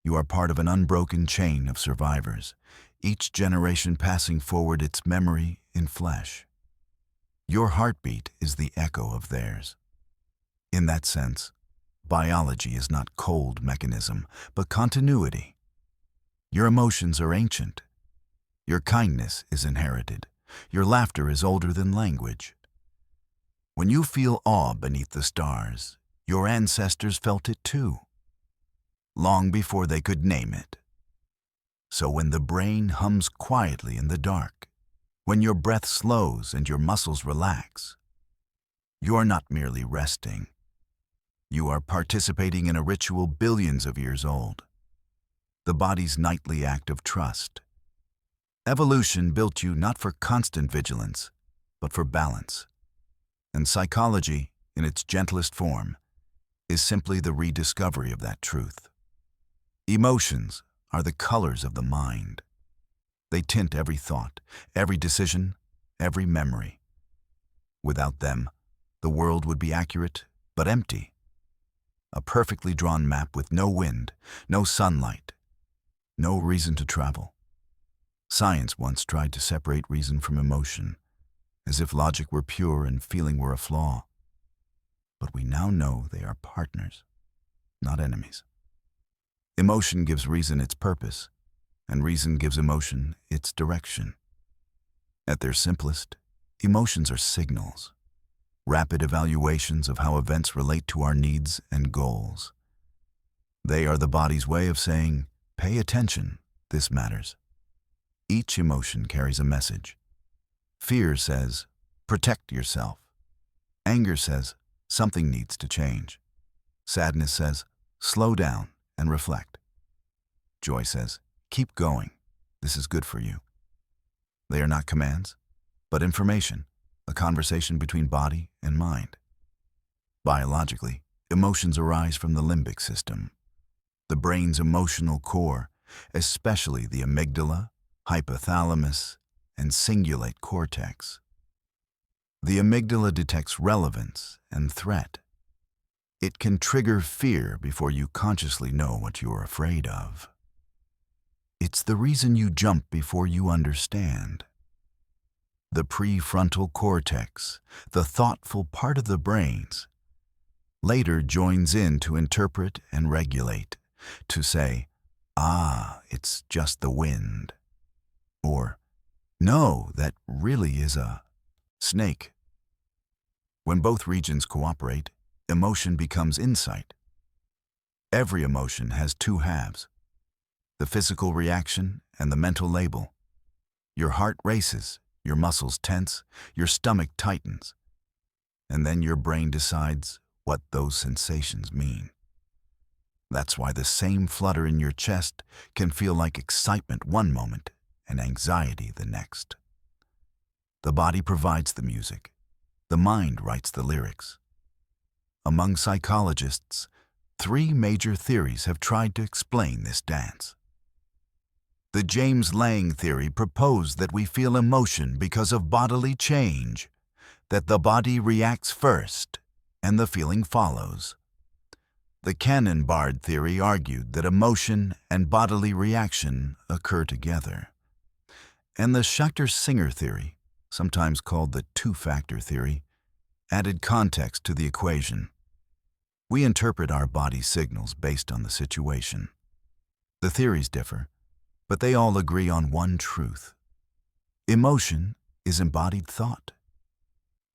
You are part of an unbroken chain of survivors, each generation passing forward its memory in flesh. Your heartbeat is the echo of theirs. In that sense, biology is not cold mechanism, but continuity. Your emotions are ancient. Your kindness is inherited. Your laughter is older than language. When you feel awe beneath the stars, your ancestors felt it too, long before they could name it. So when the brain hums quietly in the dark, when your breath slows and your muscles relax, you are not merely resting. You are participating in a ritual billions of years old, the body's nightly act of trust. Evolution built you not for constant vigilance, but for balance. And psychology, in its gentlest form, is simply the rediscovery of that truth. Emotions are the colors of the mind. They tint every thought, every decision, every memory. Without them, the world would be accurate but empty. A perfectly drawn map with no wind, no sunlight, no reason to travel. Science once tried to separate reason from emotion, as if logic were pure and feeling were a flaw. But we now know they are partners, not enemies. Emotion gives reason its purpose, and reason gives emotion its direction. At their simplest, emotions are signals, rapid evaluations of how events relate to our needs and goals. They are the body's way of saying, "Pay attention, this matters." Each emotion carries a message. Fear says, "Protect yourself." Anger says, "Something needs to change." Sadness says, "Slow down and reflect." Joy says, "Keep going. This is good for you." They are not commands, but information, a conversation between body and mind. Biologically, emotions arise from the limbic system, the brain's emotional core, especially the amygdala, hypothalamus, and cingulate cortex. The amygdala detects relevance and threat. It can trigger fear before you consciously know what you are afraid of. It's the reason you jump before you understand. The prefrontal cortex, the thoughtful part of the brains, later joins in to interpret and regulate, to say, "Ah, it's just the wind," or "No, that really is a snake." When both regions cooperate, emotion becomes insight. Every emotion has two halves, the physical reaction and the mental label. Your heart races, your muscles tense, your stomach tightens, and then your brain decides what those sensations mean. That's why the same flutter in your chest can feel like excitement one moment and anxiety the next. The body provides the music. The mind writes the lyrics. Among psychologists, 3 major theories have tried to explain this dance. The James Lange theory proposed that we feel emotion because of bodily change, that the body reacts first and the feeling follows. The Cannon-Bard theory argued that emotion and bodily reaction occur together. And the Schachter-Singer theory, sometimes called the two-factor theory, added context to the equation. We interpret our body signals based on the situation. The theories differ, but they all agree on one truth. Emotion is embodied thought.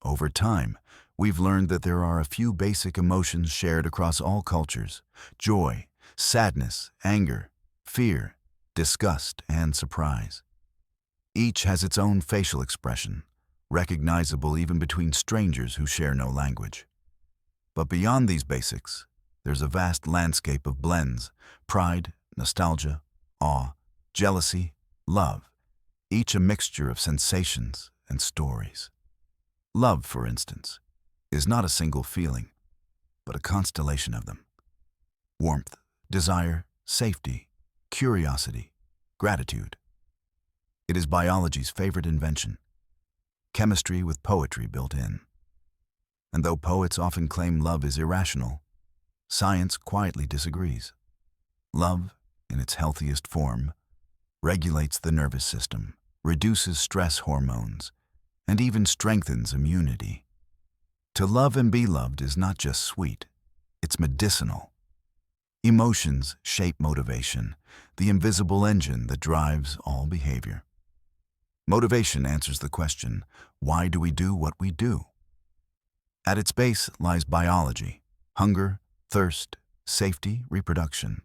Over time, we've learned that there are a few basic emotions shared across all cultures: joy, sadness, anger, fear, disgust, and surprise. Each has its own facial expression, recognizable even between strangers who share no language. But beyond these basics, there's a vast landscape of blends: pride, nostalgia, awe, jealousy, love, each a mixture of sensations and stories. Love, for instance, is not a single feeling, but a constellation of them. Warmth, desire, safety, curiosity, gratitude. It is biology's favorite invention, chemistry with poetry built in. And though poets often claim love is irrational, science quietly disagrees. Love, in its healthiest form, regulates the nervous system, reduces stress hormones, and even strengthens immunity. To love and be loved is not just sweet, it's medicinal. Emotions shape motivation, the invisible engine that drives all behavior. Motivation answers the question, why do we do what we do? At its base lies biology: hunger, thirst, safety, reproduction.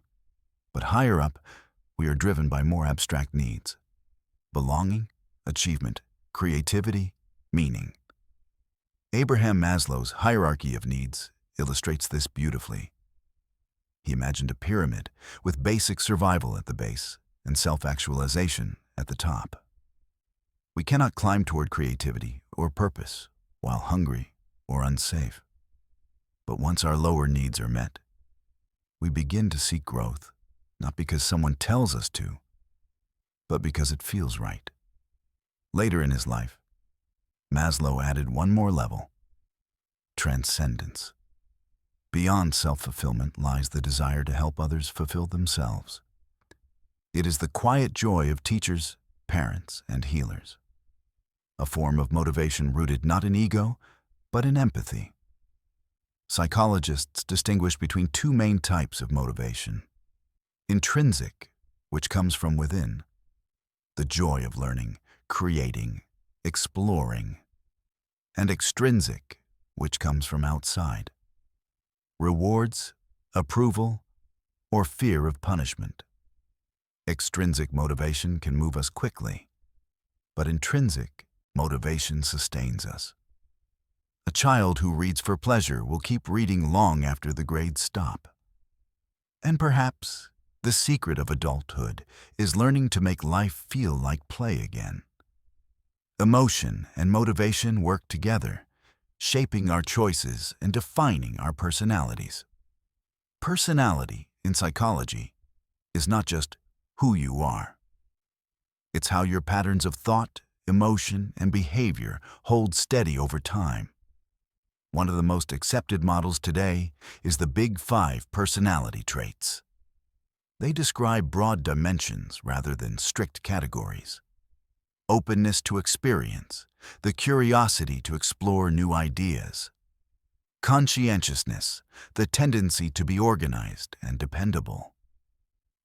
But higher up, we are driven by more abstract needs: belonging, achievement, creativity, meaning. Abraham Maslow's hierarchy of needs illustrates this beautifully. He imagined a pyramid with basic survival at the base and self-actualization at the top. We cannot climb toward creativity or purpose while hungry or unsafe. But once our lower needs are met, we begin to seek growth, not because someone tells us to, but because it feels right. Later in his life, Maslow added one more level: transcendence. Beyond self-fulfillment lies the desire to help others fulfill themselves. It is the quiet joy of teachers, parents, and healers. A form of motivation rooted not in ego, but in empathy. Psychologists distinguish between two main types of motivation: intrinsic, which comes from within, the joy of learning, creating, exploring, and extrinsic, which comes from outside, rewards, approval, or fear of punishment. Extrinsic motivation can move us quickly, but intrinsic motivation sustains us. A child who reads for pleasure will keep reading long after the grades stop. And perhaps the secret of adulthood is learning to make life feel like play again. Emotion and motivation work together, shaping our choices and defining our personalities. Personality, in psychology, is not just who you are. It's how your patterns of thought, emotion, and behavior hold steady over time. One of the most accepted models today is the Big Five personality traits. They describe broad dimensions rather than strict categories. Openness to experience, the curiosity to explore new ideas. Conscientiousness, the tendency to be organized and dependable.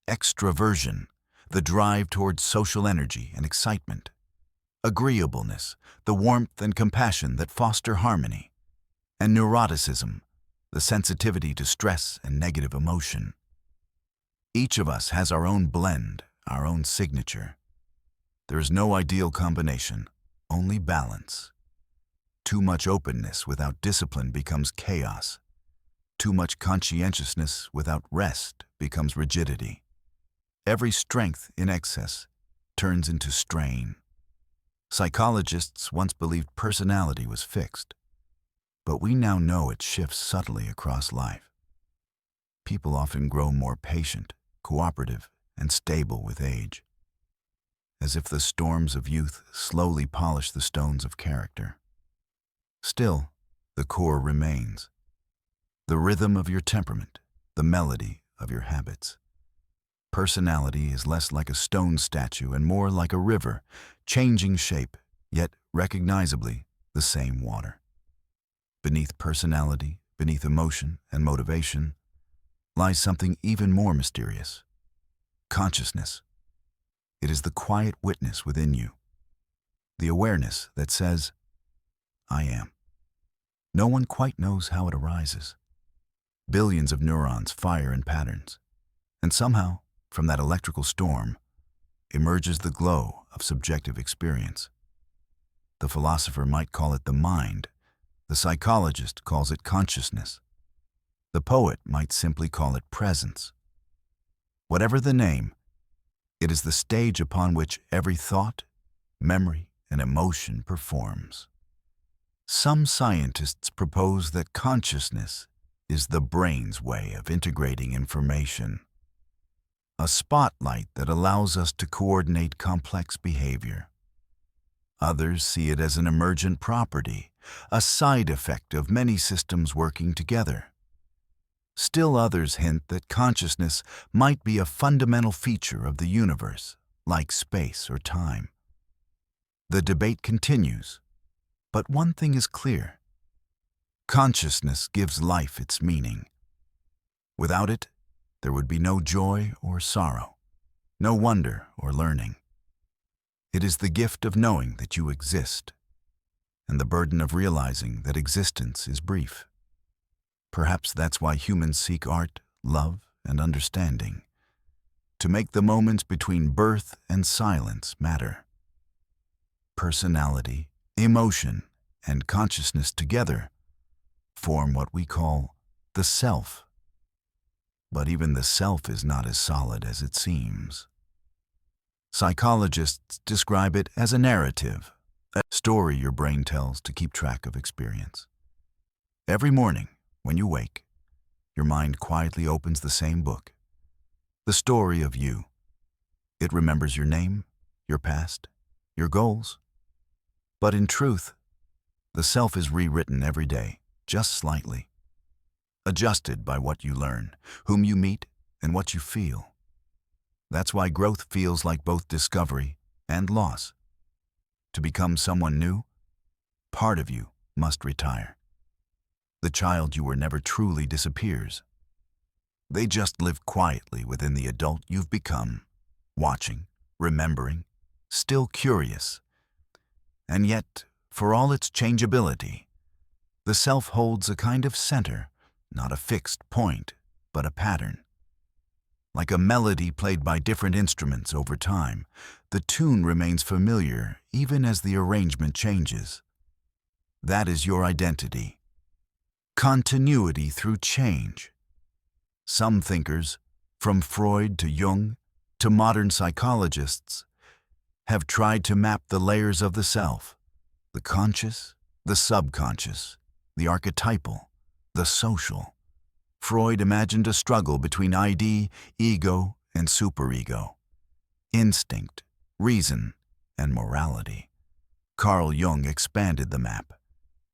Extraversion, the drive towards social energy and excitement. Agreeableness, the warmth and compassion that foster harmony. And neuroticism, the sensitivity to stress and negative emotion. Each of us has our own blend, our own signature. There is no ideal combination, only balance. Too much openness without discipline becomes chaos. Too much conscientiousness without rest becomes rigidity. Every strength in excess turns into strain. Psychologists once believed personality was fixed, but we now know it shifts subtly across life. People often grow more patient, cooperative, and stable with age, as if the storms of youth slowly polish the stones of character. Still, the core remains: the rhythm of your temperament, the melody of your habits. Personality is less like a stone statue and more like a river, changing shape, yet recognizably the same water. Beneath personality, beneath emotion and motivation, lies something even more mysterious: consciousness. It is the quiet witness within you, the awareness that says, "I am." No one quite knows how it arises. Billions of neurons fire in patterns, and somehow, from that electrical storm, emerges the glow of subjective experience. The philosopher might call it the mind. The psychologist calls it consciousness. The poet might simply call it presence. Whatever the name, it is the stage upon which every thought, memory, and emotion performs. Some scientists propose that consciousness is the brain's way of integrating information, a spotlight that allows us to coordinate complex behavior. Others see it as an emergent property, a side effect of many systems working together. Still others hint that consciousness might be a fundamental feature of the universe, like space or time. The debate continues, but one thing is clear: consciousness gives life its meaning. Without it, there would be no joy or sorrow, no wonder or learning. It is the gift of knowing that you exist, and the burden of realizing that existence is brief. Perhaps that's why humans seek art, love, and understanding, to make the moments between birth and silence matter. Personality, emotion, and consciousness together form what we call the self. But even the self is not as solid as it seems. Psychologists describe it as a narrative, a story your brain tells to keep track of experience. Every morning, when you wake, your mind quietly opens the same book, the story of you. It remembers your name, your past, your goals. But in truth, The self is rewritten every day, just slightly, adjusted by what you learn, whom you meet, and what you feel. That's why growth feels like both discovery and loss. To become someone new, part of you must retire. The child you were never truly disappears. They just live quietly within the adult you've become, watching, remembering, still curious. And yet, for all its changeability, the self holds a kind of center, not a fixed point, but a pattern. Like a melody played by different instruments over time, the tune remains familiar even as the arrangement changes. That is your identity. Continuity through change. Some thinkers, from Freud to Jung to modern psychologists, have tried to map the layers of the self, the conscious, the subconscious, the archetypal, the social. Freud imagined a struggle between ID, ego, and superego, instinct, reason, and morality. Carl Jung expanded the map,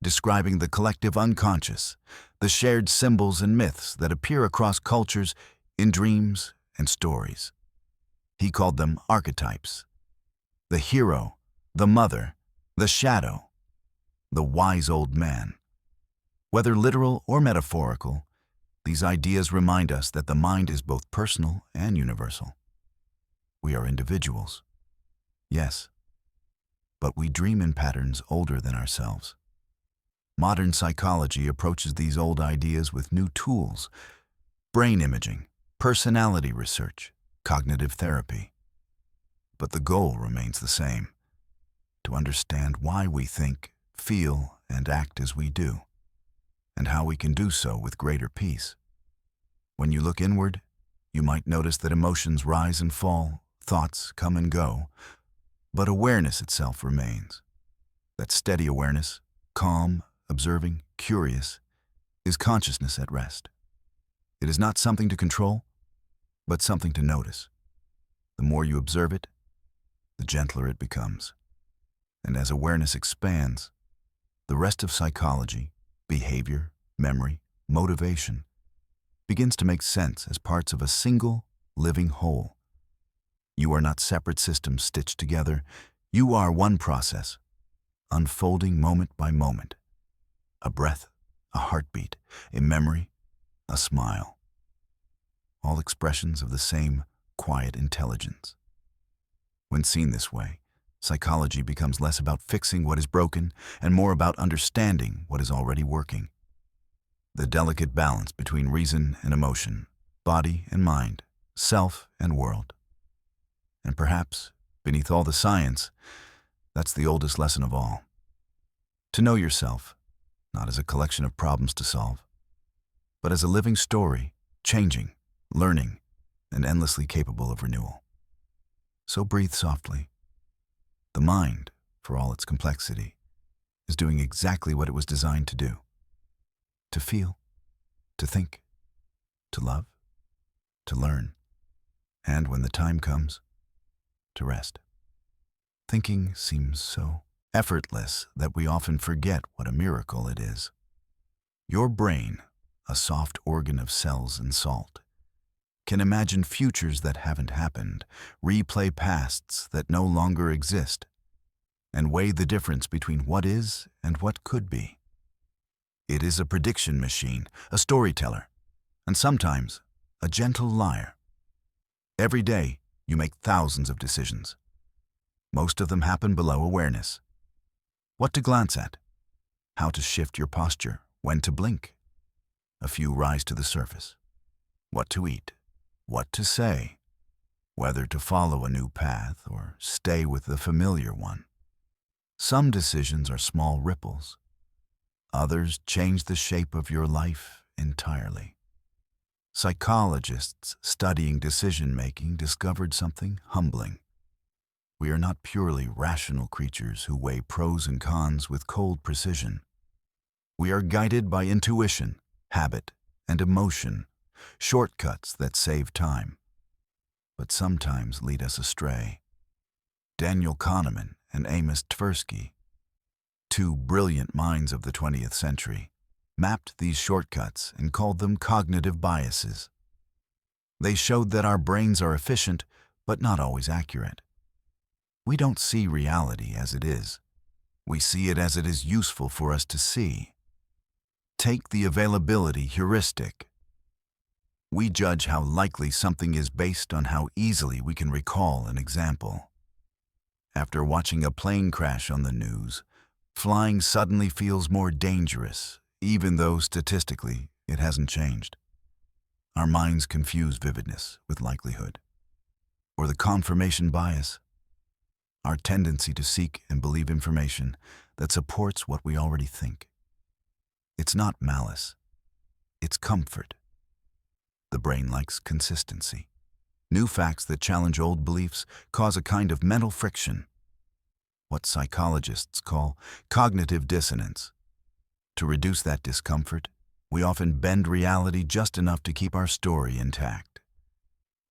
describing the collective unconscious, the shared symbols and myths that appear across cultures in dreams and stories. He called them archetypes. The hero, the mother, the shadow, the wise old man. Whether literal or metaphorical, these ideas remind us that the mind is both personal and universal. We are individuals, yes, but we dream in patterns older than ourselves. Modern psychology approaches these old ideas with new tools: brain imaging, personality research, cognitive therapy. But the goal remains the same: to understand why we think, feel, and act as we do, and how we can do so with greater peace. When you look inward, you might notice that emotions rise and fall, thoughts come and go, but awareness itself remains. That steady awareness, calm, observing, curious, is consciousness at rest. It is not something to control, but something to notice. The more you observe it, the gentler it becomes. And as awareness expands, the rest of psychology, behavior, memory, motivation, begins to make sense as parts of a single, living whole. You are not separate systems stitched together. You are one process, unfolding moment by moment. A breath, a heartbeat, a memory, a smile. All expressions of the same quiet intelligence. When seen this way, psychology becomes less about fixing what is broken and more about understanding what is already working. The delicate balance between reason and emotion, body and mind, self and world. And perhaps, beneath all the science, that's the oldest lesson of all. To know yourself, not as a collection of problems to solve, but as a living story, changing, learning, and endlessly capable of renewal. So breathe softly. The mind, for all its complexity, is doing exactly what it was designed to do: to feel, to think, to love, to learn, and when the time comes, to rest. Thinking seems so effortless that we often forget what a miracle it is. Your brain, a soft organ of cells and salt, can imagine futures that haven't happened, replay pasts that no longer exist, and weigh the difference between what is and what could be. It is a prediction machine, a storyteller, and sometimes a gentle liar. Every day, you make thousands of decisions. Most of them happen below awareness. What to glance at, how to shift your posture, when to blink. A few rise to the surface. What to eat, what to say, whether to follow a new path or stay with the familiar one. Some decisions are small ripples. Others change the shape of your life entirely. Psychologists studying decision-making discovered something humbling. We are not purely rational creatures who weigh pros and cons with cold precision. We are guided by intuition, habit, and emotion, shortcuts that save time, but sometimes lead us astray. Daniel Kahneman and Amos Tversky Two brilliant minds of the 20th century mapped these shortcuts and called them cognitive biases. They showed that our brains are efficient, but not always accurate. We don't see reality as it is. We see it as it is useful for us to see. Take the availability heuristic. We judge how likely something is based on how easily we can recall an example. After watching a plane crash on the news, flying suddenly feels more dangerous, even though statistically it hasn't changed. Our minds confuse vividness with likelihood. Or the confirmation bias, our tendency to seek and believe information that supports what we already think. It's not malice, it's comfort. The brain likes consistency. New facts that challenge old beliefs cause a kind of mental friction, what psychologists call cognitive dissonance. To reduce that discomfort, we often bend reality just enough to keep our story intact.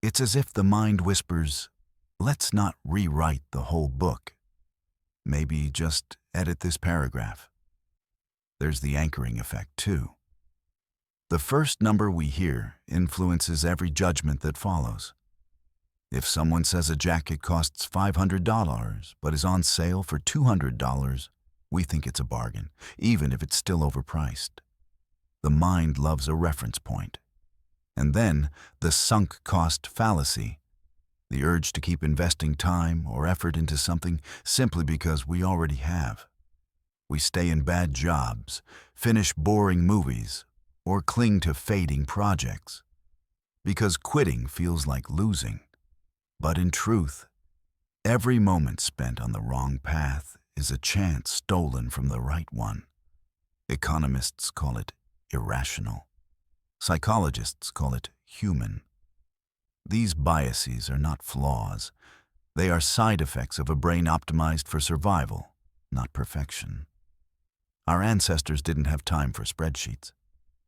It's as if the mind whispers, "Let's not rewrite the whole book. Maybe just edit this paragraph." There's the anchoring effect, too. The first number we hear influences every judgment that follows. If someone says a jacket costs $500 but is on sale for $200, we think it's a bargain, even if it's still overpriced. The mind loves a reference point. And then the sunk cost fallacy, the urge to keep investing time or effort into something simply because we already have. We stay in bad jobs, finish boring movies, or cling to fading projects because quitting feels like losing. But in truth, every moment spent on the wrong path is a chance stolen from the right one. Economists call it irrational. Psychologists call it human. These biases are not flaws. They are side effects of a brain optimized for survival, not perfection. Our ancestors didn't have time for spreadsheets.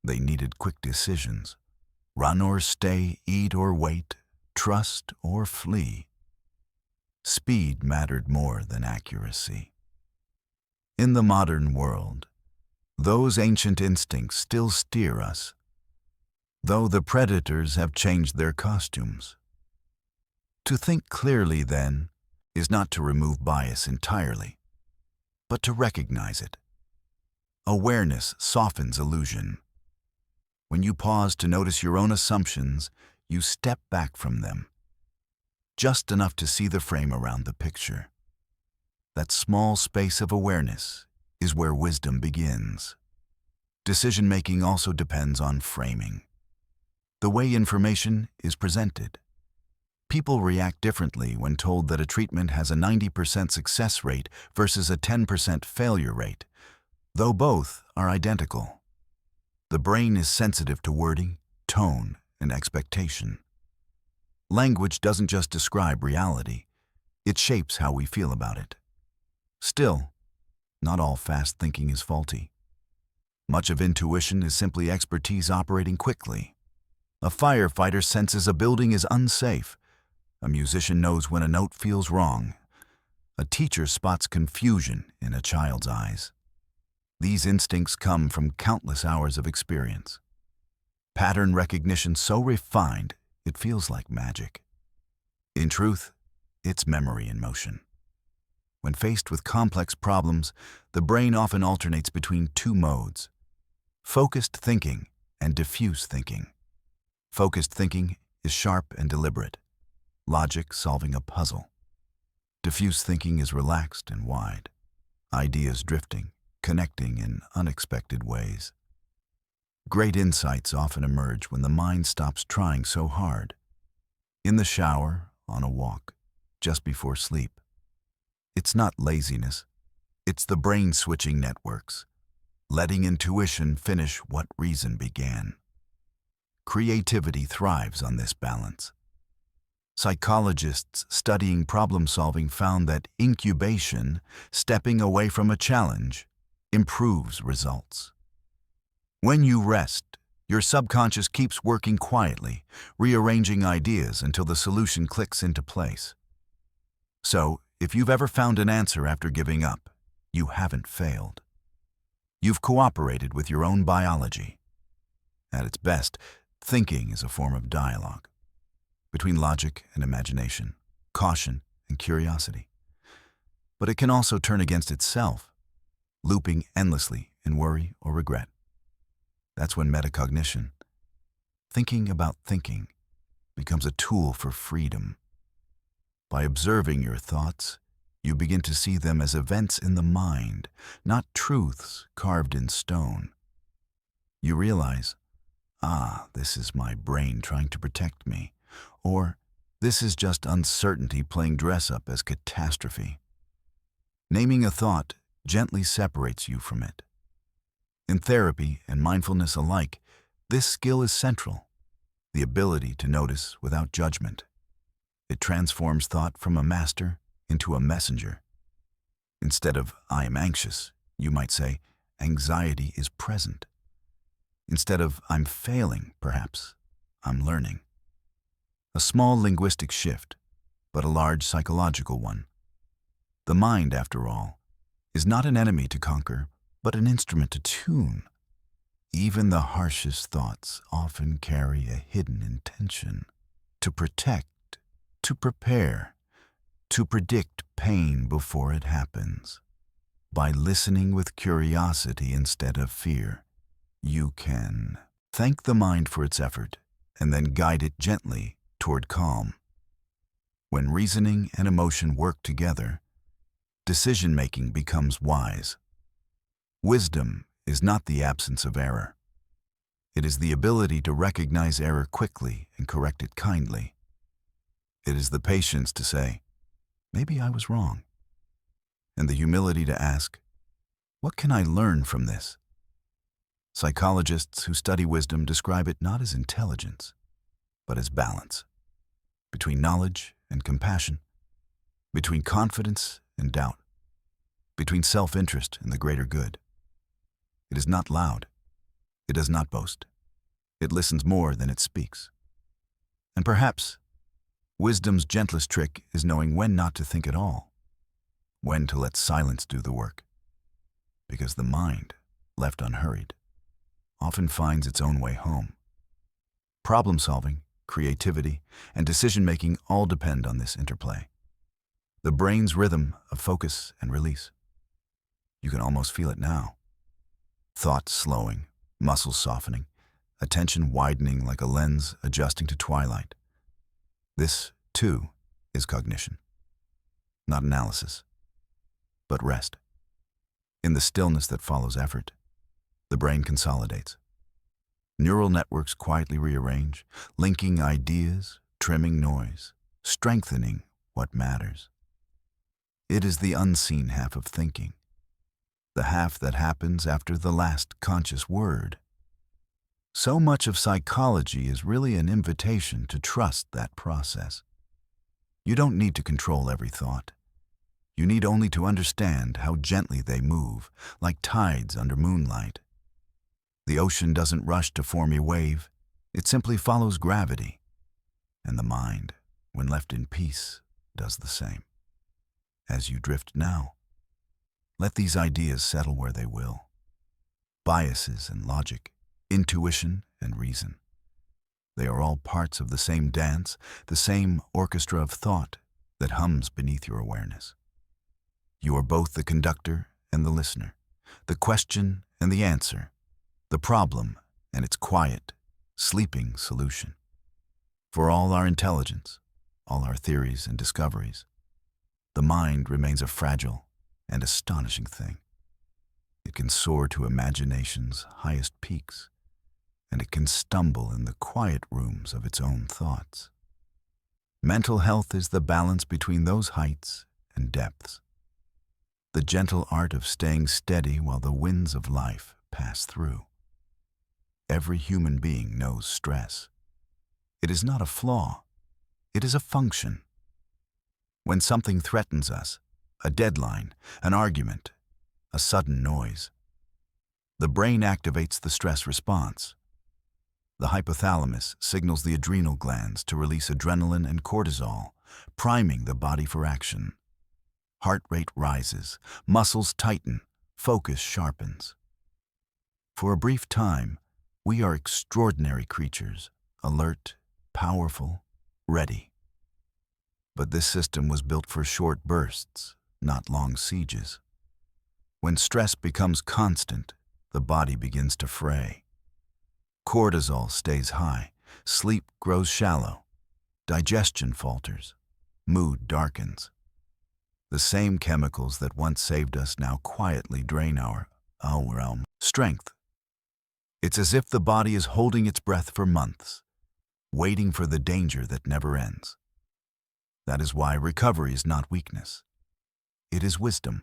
They needed quick decisions. Run or stay, eat or wait, trust or flee. Speed mattered more than accuracy. In the modern world, those ancient instincts still steer us, though the predators have changed their costumes. To think clearly, then, is not to remove bias entirely, but to recognize it. Awareness softens illusion. When you pause to notice your own assumptions, you step back from them, just enough to see the frame around the picture. That small space of awareness is where wisdom begins. Decision-making also depends on framing, the way information is presented. People react differently when told that a treatment has a 90% success rate versus a 10% failure rate, though both are identical. The brain is sensitive to wording, tone, and expectation. Language doesn't just describe reality, it shapes how we feel about it. Still, not all fast thinking is faulty. Much of intuition is simply expertise operating quickly. A firefighter senses a building is unsafe. A musician knows when a note feels wrong. A teacher spots confusion in a child's eyes. These instincts come from countless hours of experience. Pattern recognition so refined, it feels like magic. In truth, it's memory in motion. When faced with complex problems, the brain often alternates between two modes: focused thinking and diffuse thinking. Focused thinking is sharp and deliberate, logic solving a puzzle. Diffuse thinking is relaxed and wide, ideas drifting, connecting in unexpected ways. Great insights often emerge when the mind stops trying so hard. In the shower, on a walk, just before sleep. It's not laziness, it's the brain switching networks, letting intuition finish what reason began. Creativity thrives on this balance. Psychologists studying problem-solving found that incubation, stepping away from a challenge, improves results. When you rest, your subconscious keeps working quietly, rearranging ideas until the solution clicks into place. So, if you've ever found an answer after giving up, you haven't failed. You've cooperated with your own biology. At its best, thinking is a form of dialogue between logic and imagination, caution and curiosity. But it can also turn against itself, looping endlessly in worry or regret. That's when metacognition, thinking about thinking, becomes a tool for freedom. By observing your thoughts, you begin to see them as events in the mind, not truths carved in stone. You realize, this is my brain trying to protect me, or this is just uncertainty playing dress up as catastrophe. Naming a thought gently separates you from it. In therapy and mindfulness alike, this skill is central, the ability to notice without judgment. It transforms thought from a master into a messenger. Instead of, I am anxious, you might say, anxiety is present. Instead of, I'm failing, perhaps, I'm learning. A small linguistic shift, but a large psychological one. The mind, after all, is not an enemy to conquer, but an instrument to tune. Even the harshest thoughts often carry a hidden intention to protect, to prepare, to predict pain before it happens. By listening with curiosity instead of fear, you can thank the mind for its effort and then guide it gently toward calm. When reasoning and emotion work together, decision-making becomes wise. Wisdom is not the absence of error. It is the ability to recognize error quickly and correct it kindly. It is the patience to say, maybe I was wrong, and the humility to ask, what can I learn from this? Psychologists who study wisdom describe it not as intelligence, but as balance, between knowledge and compassion, between confidence and doubt, between self-interest and the greater good. It is not loud. It does not boast. It listens more than it speaks. And perhaps wisdom's gentlest trick is knowing when not to think at all, when to let silence do the work. Because the mind, left unhurried, often finds its own way home. Problem-solving, creativity, and decision-making all depend on this interplay. The brain's rhythm of focus and release. You can almost feel it now. Thoughts slowing, muscles softening, attention widening like a lens adjusting to twilight. This, too, is cognition. Not analysis, but rest. In the stillness that follows effort, the brain consolidates. Neural networks quietly rearrange, linking ideas, trimming noise, strengthening what matters. It is the unseen half of thinking, the half that happens after the last conscious word. So much of psychology is really an invitation to trust that process. You don't need to control every thought. You need only to understand how gently they move, like tides under moonlight. The ocean doesn't rush to form a wave, it simply follows gravity. And the mind, when left in peace, does the same. As you drift now, let these ideas settle where they will. Biases and logic, intuition and reason. They are all parts of the same dance, the same orchestra of thought that hums beneath your awareness. You are both the conductor and the listener, the question and the answer, the problem and its quiet, sleeping solution. For all our intelligence, all our theories and discoveries, the mind remains a fragile and astonishing thing. It can soar to imagination's highest peaks, and it can stumble in the quiet rooms of its own thoughts. Mental health is the balance between those heights and depths. The gentle art of staying steady while the winds of life pass through. Every human being knows stress. It is not a flaw, it is a function. When something threatens us, a deadline, an argument, a sudden noise, the brain activates the stress response. The hypothalamus signals the adrenal glands to release adrenaline and cortisol, priming the body for action. Heart rate rises, muscles tighten, focus sharpens. For a brief time, we are extraordinary creatures, alert, powerful, ready. But this system was built for short bursts, not long sieges. When stress becomes constant, the body begins to fray. Cortisol stays high, sleep grows shallow, digestion falters, mood darkens. The same chemicals that once saved us now quietly drain our strength. It's as if the body is holding its breath for months, waiting for the danger that never ends. That is why recovery is not weakness. It is wisdom.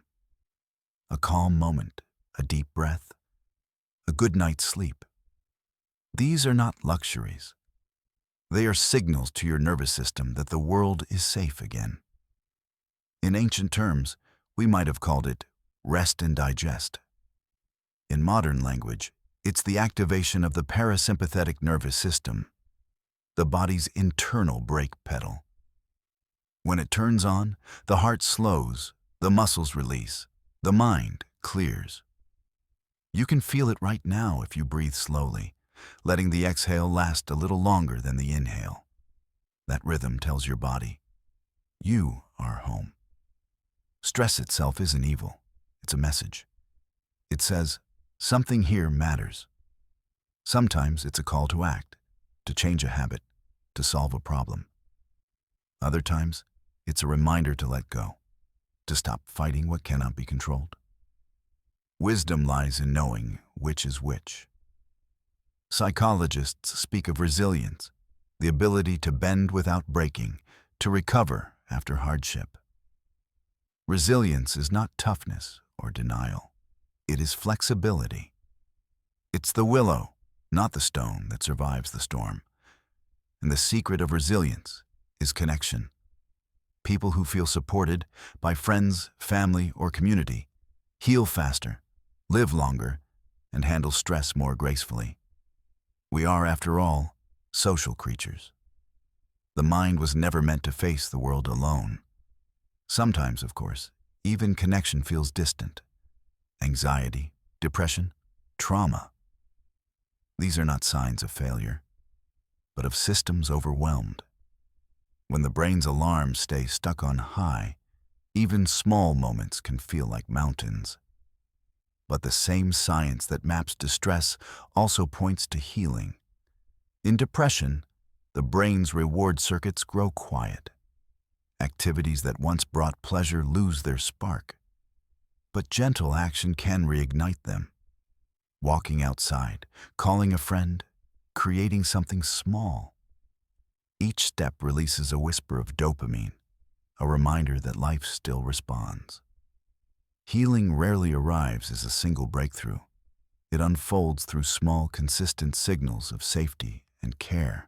A calm moment, a deep breath, a good night's sleep. These are not luxuries. They are signals to your nervous system that the world is safe again. In ancient terms, we might have called it rest and digest. In modern language, it's the activation of the parasympathetic nervous system, the body's internal brake pedal. When it turns on, the heart slows, the muscles release, the mind clears. You can feel it right now if you breathe slowly, letting the exhale last a little longer than the inhale. That rhythm tells your body, you are home. Stress itself isn't evil. It's a message. It says, something here matters. Sometimes it's a call to act, to change a habit, to solve a problem. Other times, it's a reminder to let go, to stop fighting what cannot be controlled. Wisdom lies in knowing which is which. Psychologists speak of resilience, the ability to bend without breaking, to recover after hardship. Resilience is not toughness or denial. It is flexibility. It's the willow, not the stone, that survives the storm. And the secret of resilience is connection. People who feel supported by friends, family, or community heal faster, live longer, and handle stress more gracefully. We are, after all, social creatures. The mind was never meant to face the world alone. Sometimes, of course, even connection feels distant. Anxiety, depression, trauma. These are not signs of failure, but of systems overwhelmed. When the brain's alarms stay stuck on high, even small moments can feel like mountains. But the same science that maps distress also points to healing. In depression, the brain's reward circuits grow quiet. Activities that once brought pleasure lose their spark. But gentle action can reignite them. Walking outside, calling a friend, creating something small. Each step releases a whisper of dopamine, a reminder that life still responds. Healing rarely arrives as a single breakthrough. It unfolds through small, consistent signals of safety and care.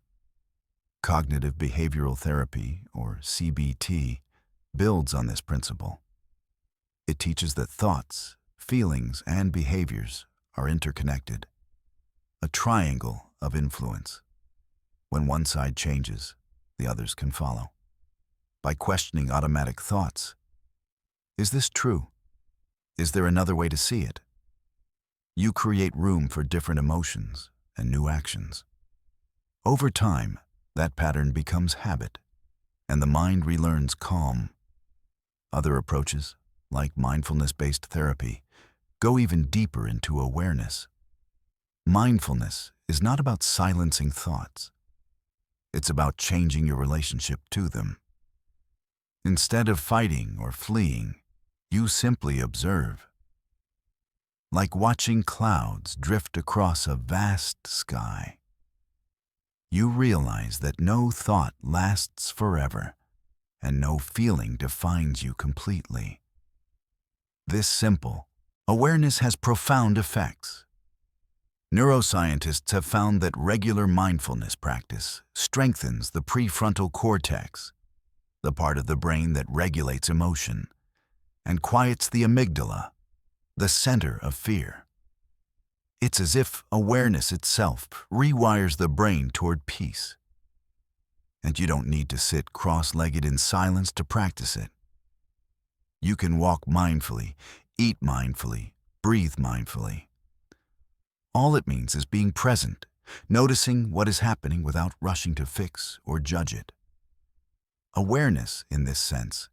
Cognitive behavioral therapy, or CBT, builds on this principle. It teaches that thoughts, feelings, and behaviors are interconnected, a triangle of influence. When one side changes, the others can follow. By questioning automatic thoughts, is this true? Is there another way to see it? You create room for different emotions and new actions. Over time, that pattern becomes habit, and the mind relearns calm. Other approaches, like mindfulness-based therapy, go even deeper into awareness. Mindfulness is not about silencing thoughts. It's about changing your relationship to them. Instead of fighting or fleeing, you simply observe. Like watching clouds drift across a vast sky. You realize that no thought lasts forever, and no feeling defines you completely. This simple awareness has profound effects. Neuroscientists have found that regular mindfulness practice strengthens the prefrontal cortex, the part of the brain that regulates emotion, and quiets the amygdala, the center of fear. It's as if awareness itself rewires the brain toward peace. And you don't need to sit cross-legged in silence to practice it. You can walk mindfully, eat mindfully, breathe mindfully. All it means is being present, noticing what is happening without rushing to fix or judge it. Awareness, in this sense,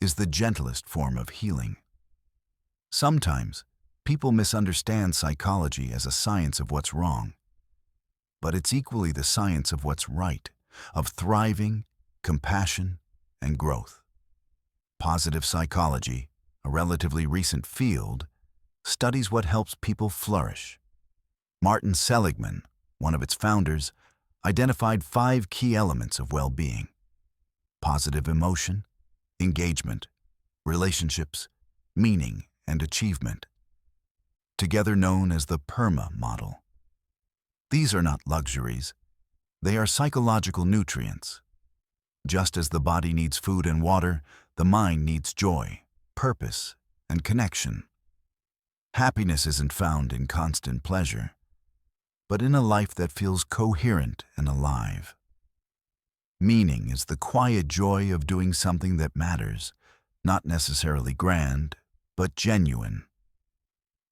is the gentlest form of healing. Sometimes, people misunderstand psychology as a science of what's wrong. But it's equally the science of what's right, of thriving, compassion, and growth. Positive psychology, a relatively recent field, studies what helps people flourish. Martin Seligman, one of its founders, identified 5 key elements of well-being: positive emotion, engagement, relationships, meaning, and achievement, together known as the PERMA model. These are not luxuries. They are psychological nutrients. Just as the body needs food and water, the mind needs joy, purpose, and connection. Happiness isn't found in constant pleasure, but in a life that feels coherent and alive. Meaning is the quiet joy of doing something that matters, not necessarily grand, but genuine.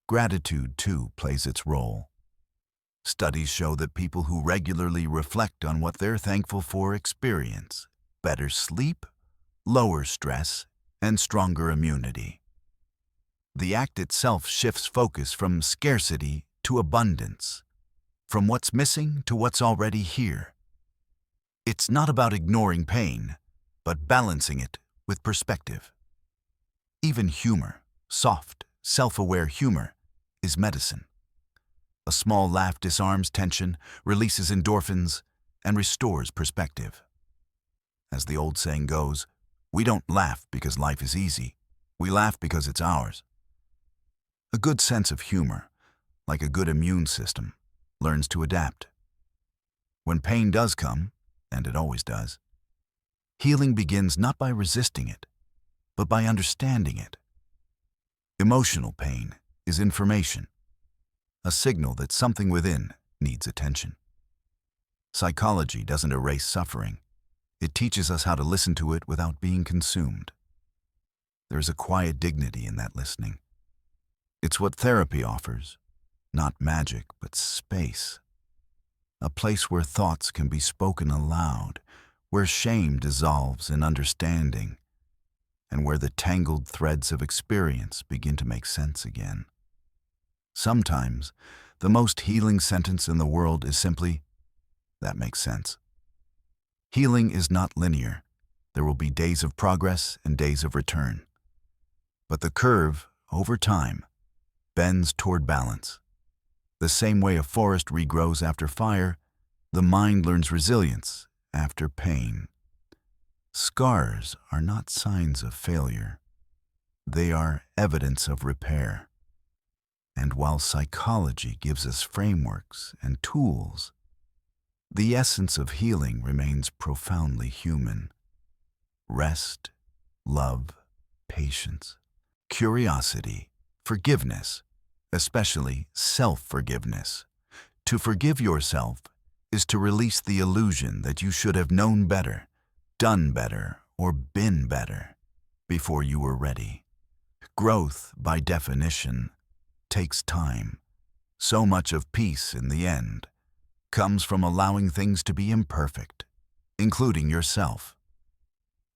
Gratitude, too, plays its role. Studies show that people who regularly reflect on what they're thankful for experience better sleep, lower stress, and stronger immunity. The act itself shifts focus from scarcity to abundance, from what's missing to what's already here. It's not about ignoring pain, but balancing it with perspective. Even humor, soft, self-aware humor, is medicine. A small laugh disarms tension, releases endorphins, and restores perspective. As the old saying goes, we don't laugh because life is easy. We laugh because it's ours. A good sense of humor, like a good immune system, learns to adapt. When pain does come, and it always does, healing begins not by resisting it, but by understanding it. Emotional pain is information, a signal that something within needs attention. Psychology doesn't erase suffering. It teaches us how to listen to it without being consumed. There's a quiet dignity in that listening. It's what therapy offers, not magic, but space. A place where thoughts can be spoken aloud, where shame dissolves in understanding, and where the tangled threads of experience begin to make sense again. Sometimes, the most healing sentence in the world is simply, "That makes sense." Healing is not linear. There will be days of progress and days of return. But the curve, over time, bends toward balance. The same way a forest regrows after fire, the mind learns resilience after pain. Scars are not signs of failure. They are evidence of repair. And while psychology gives us frameworks and tools, the essence of healing remains profoundly human. Rest, love, patience, curiosity, forgiveness, especially self-forgiveness. To forgive yourself is to release the illusion that you should have known better, done better, or been better before you were ready. Growth, by definition, takes time. So much of peace, in the end, comes from allowing things to be imperfect, including yourself.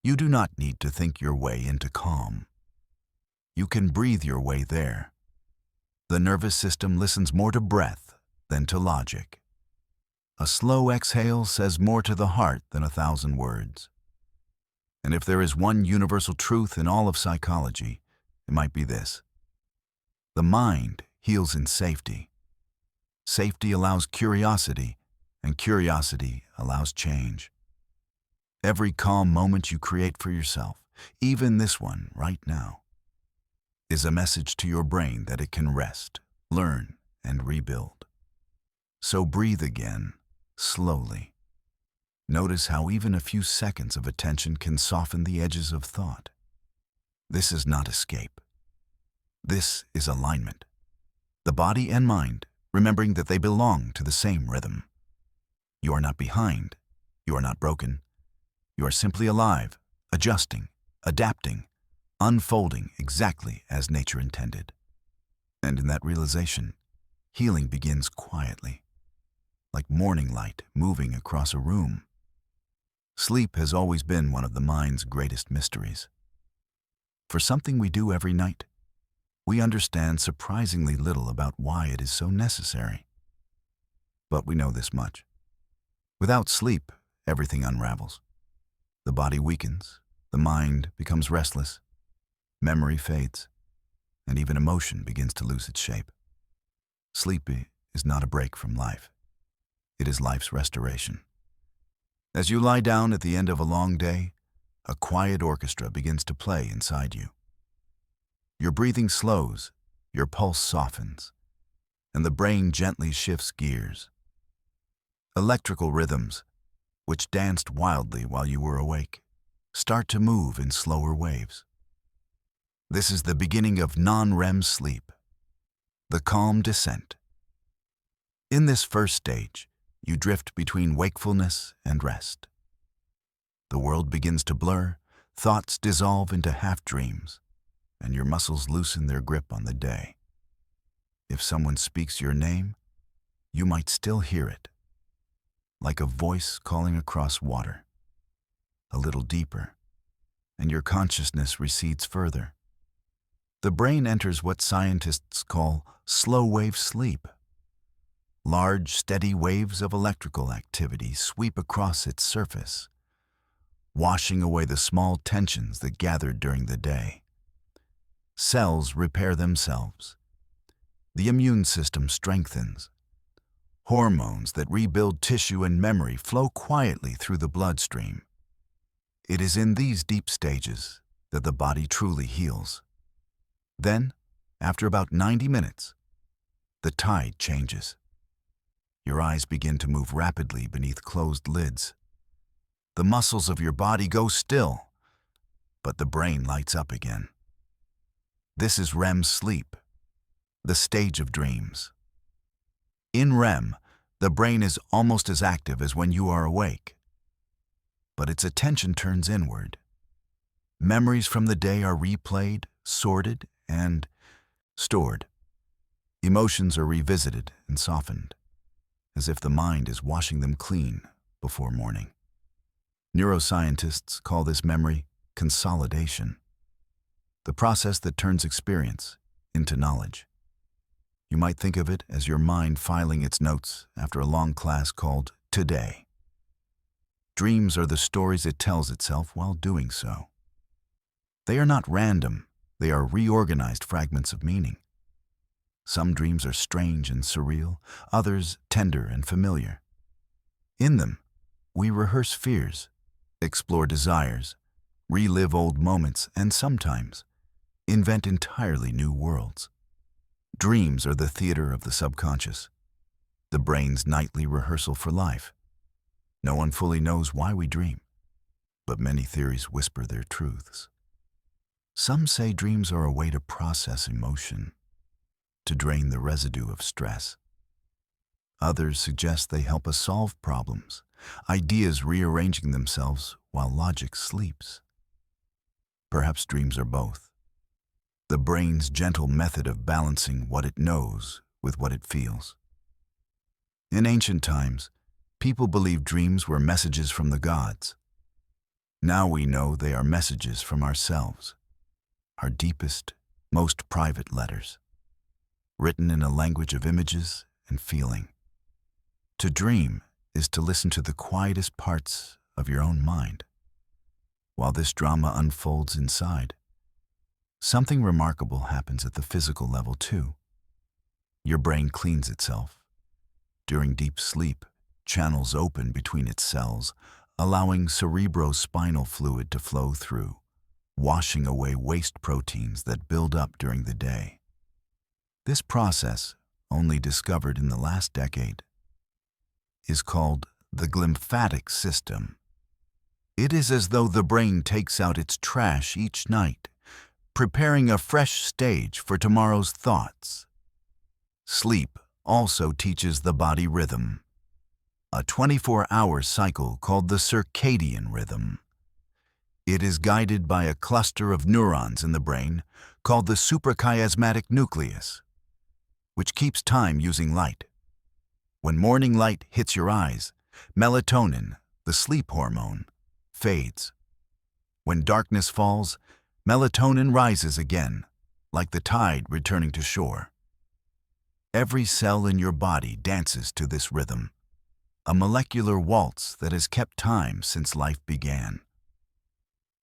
You do not need to think your way into calm. You can breathe your way there. The nervous system listens more to breath than to logic. A slow exhale says more to the heart than 1,000 words. And if there is one universal truth in all of psychology, it might be this: the mind heals in safety. Safety allows curiosity, and curiosity allows change. Every calm moment you create for yourself, even this one right now, is a message to your brain that it can rest, learn, and rebuild. So breathe again, slowly. Notice how even a few seconds of attention can soften the edges of thought. This is not escape. This is alignment. The body and mind remembering that they belong to the same rhythm. You are not behind. You are not broken. You are simply alive, adjusting, adapting, unfolding exactly as nature intended. And in that realization, healing begins quietly, like morning light moving across a room. Sleep has always been one of the mind's greatest mysteries. For something we do every night, we understand surprisingly little about why it is so necessary. But we know this much. Without sleep, everything unravels. The body weakens, the mind becomes restless, memory fades, and even emotion begins to lose its shape. Sleep is not a break from life. It is life's restoration. As you lie down at the end of a long day, a quiet orchestra begins to play inside you. Your breathing slows, your pulse softens, and the brain gently shifts gears. Electrical rhythms, which danced wildly while you were awake, start to move in slower waves. This is the beginning of non-REM sleep, the calm descent. In this first stage, you drift between wakefulness and rest. The world begins to blur, thoughts dissolve into half-dreams, and your muscles loosen their grip on the day. If someone speaks your name, you might still hear it, like a voice calling across water. A little deeper, and your consciousness recedes further. The brain enters what scientists call slow-wave sleep. Large, steady waves of electrical activity sweep across its surface, washing away the small tensions that gathered during the day. Cells repair themselves. The immune system strengthens. Hormones that rebuild tissue and memory flow quietly through the bloodstream. It is in these deep stages that the body truly heals. Then, after about 90 minutes, the tide changes. Your eyes begin to move rapidly beneath closed lids. The muscles of your body go still, but the brain lights up again. This is REM sleep, the stage of dreams. In REM, the brain is almost as active as when you are awake, but its attention turns inward. Memories from the day are replayed, sorted, and stored. Emotions are revisited and softened, as if the mind is washing them clean before morning. Neuroscientists call this memory consolidation, the process that turns experience into knowledge. You might think of it as your mind filing its notes after a long class called Today. Dreams are the stories it tells itself while doing so. They are not random, they are reorganized fragments of meaning. Some dreams are strange and surreal, others tender and familiar. In them, we rehearse fears, explore desires, relive old moments, and sometimes invent entirely new worlds. Dreams are the theater of the subconscious, the brain's nightly rehearsal for life. No one fully knows why we dream, but many theories whisper their truths. Some say dreams are a way to process emotion, to drain the residue of stress. Others suggest they help us solve problems, ideas rearranging themselves while logic sleeps. Perhaps dreams are both, the brain's gentle method of balancing what it knows with what it feels. In ancient times, people believed dreams were messages from the gods. Now we know they are messages from ourselves, our deepest, most private letters, written in a language of images and feeling. To dream is to listen to the quietest parts of your own mind. While this drama unfolds inside, something remarkable happens at the physical level too. Your brain cleans itself. During deep sleep, channels open between its cells, allowing cerebrospinal fluid to flow through, washing away waste proteins that build up during the day. This process, only discovered in the last decade, is called the glymphatic system. It is as though the brain takes out its trash each night, preparing a fresh stage for tomorrow's thoughts. Sleep also teaches the body rhythm, a 24-hour cycle called the circadian rhythm. It is guided by a cluster of neurons in the brain called the suprachiasmatic nucleus, which keeps time using light. When morning light hits your eyes, melatonin, the sleep hormone, fades. When darkness falls, melatonin rises again, like the tide returning to shore. Every cell in your body dances to this rhythm, a molecular waltz that has kept time since life began.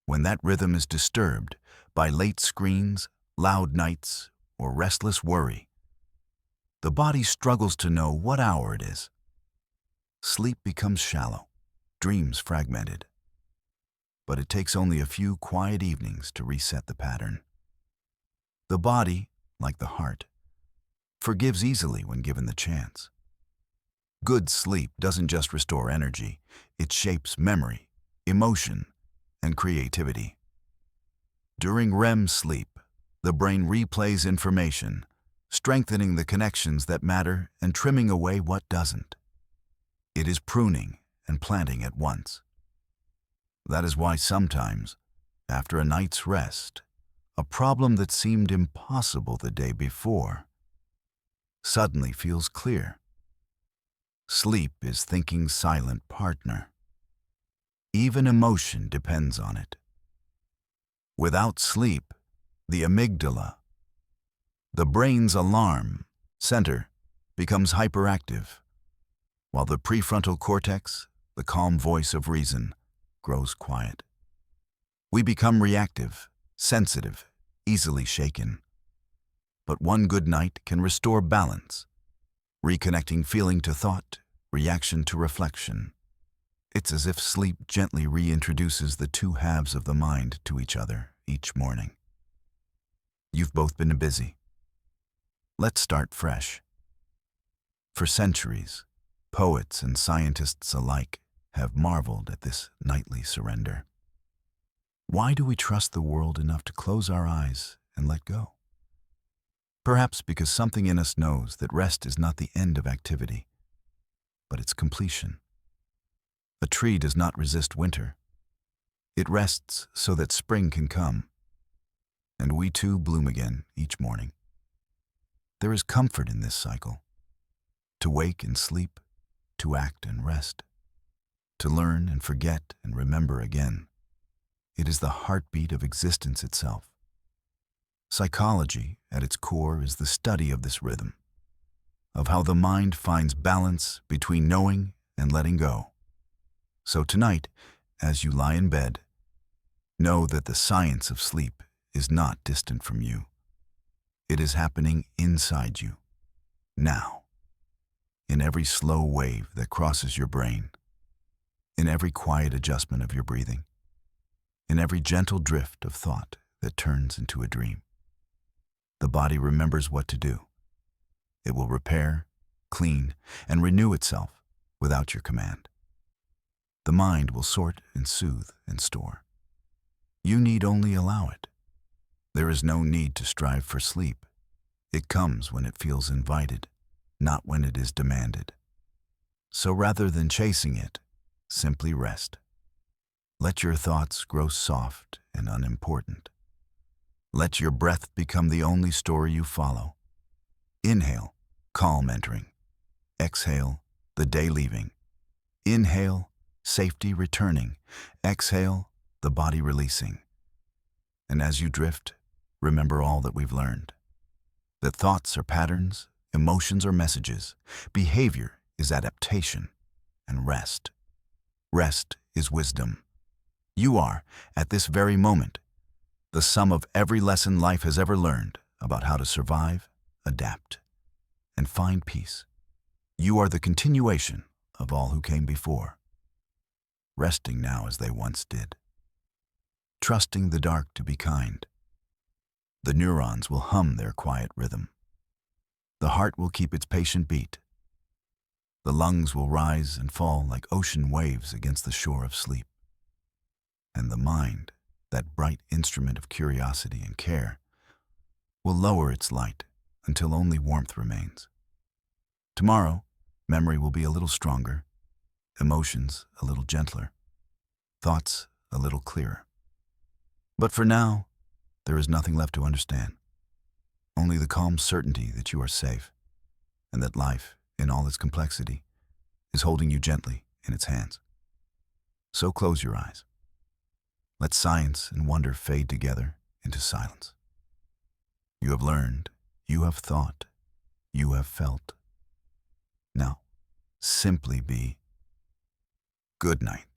When that rhythm is disturbed by late screens, loud nights, or restless worry, the body struggles to know what hour it is. Sleep becomes shallow, dreams fragmented. But it takes only a few quiet evenings to reset the pattern. The body, like the heart, forgives easily when given the chance. Good sleep doesn't just restore energy, it shapes memory, emotion, and creativity. During REM sleep, the brain replays information, strengthening the connections that matter and trimming away what doesn't. It is pruning and planting at once. That is why sometimes, after a night's rest, a problem that seemed impossible the day before suddenly feels clear. Sleep is thinking's silent partner. Even emotion depends on it. Without sleep, the amygdala, the brain's alarm center, becomes hyperactive, while the prefrontal cortex, the calm voice of reason, grows quiet. We become reactive, sensitive, easily shaken. But one good night can restore balance, reconnecting feeling to thought, reaction to reflection. It's as if sleep gently reintroduces the two halves of the mind to each other each morning. You've both been busy. Let's start fresh. For centuries, poets and scientists alike have marveled at this nightly surrender. Why do we trust the world enough to close our eyes and let go? Perhaps because something in us knows that rest is not the end of activity, but its completion. A tree does not resist winter. It rests so that spring can come, and we too bloom again each morning. There is comfort in this cycle. To wake and sleep, to act and rest, to learn and forget and remember again. It is the heartbeat of existence itself. Psychology, at its core, is the study of this rhythm, of how the mind finds balance between knowing and letting go. So tonight, as you lie in bed, know that the science of sleep is not distant from you. It is happening inside you, now, in every slow wave that crosses your brain, in every quiet adjustment of your breathing, in every gentle drift of thought that turns into a dream. The body remembers what to do. It will repair, clean, and renew itself without your command. The mind will sort and soothe and store. You need only allow it. There is no need to strive for sleep. It comes when it feels invited, not when it is demanded. So rather than chasing it, simply rest. Let your thoughts grow soft and unimportant. Let your breath become the only story you follow. Inhale, calm entering. Exhale, the day leaving. Inhale, safety returning. Exhale, the body releasing. And as you drift, remember all that we've learned. That thoughts are patterns, emotions are messages, behavior is adaptation, and rest is wisdom. You are, at this very moment, the sum of every lesson life has ever learned about how to survive, adapt, and find peace. You are the continuation of all who came before, resting now as they once did. Trusting the dark to be kind. The neurons will hum their quiet rhythm. The heart will keep its patient beat. The lungs will rise and fall like ocean waves against the shore of sleep. And the mind, that bright instrument of curiosity and care, will lower its light until only warmth remains. Tomorrow, memory will be a little stronger, emotions a little gentler, thoughts a little clearer. But for now, there is nothing left to understand. Only the calm certainty that you are safe, and that life, in all its complexity, is holding you gently in its hands. So close your eyes. Let science and wonder fade together into silence. You have learned, you have thought, you have felt. Now, simply be good night.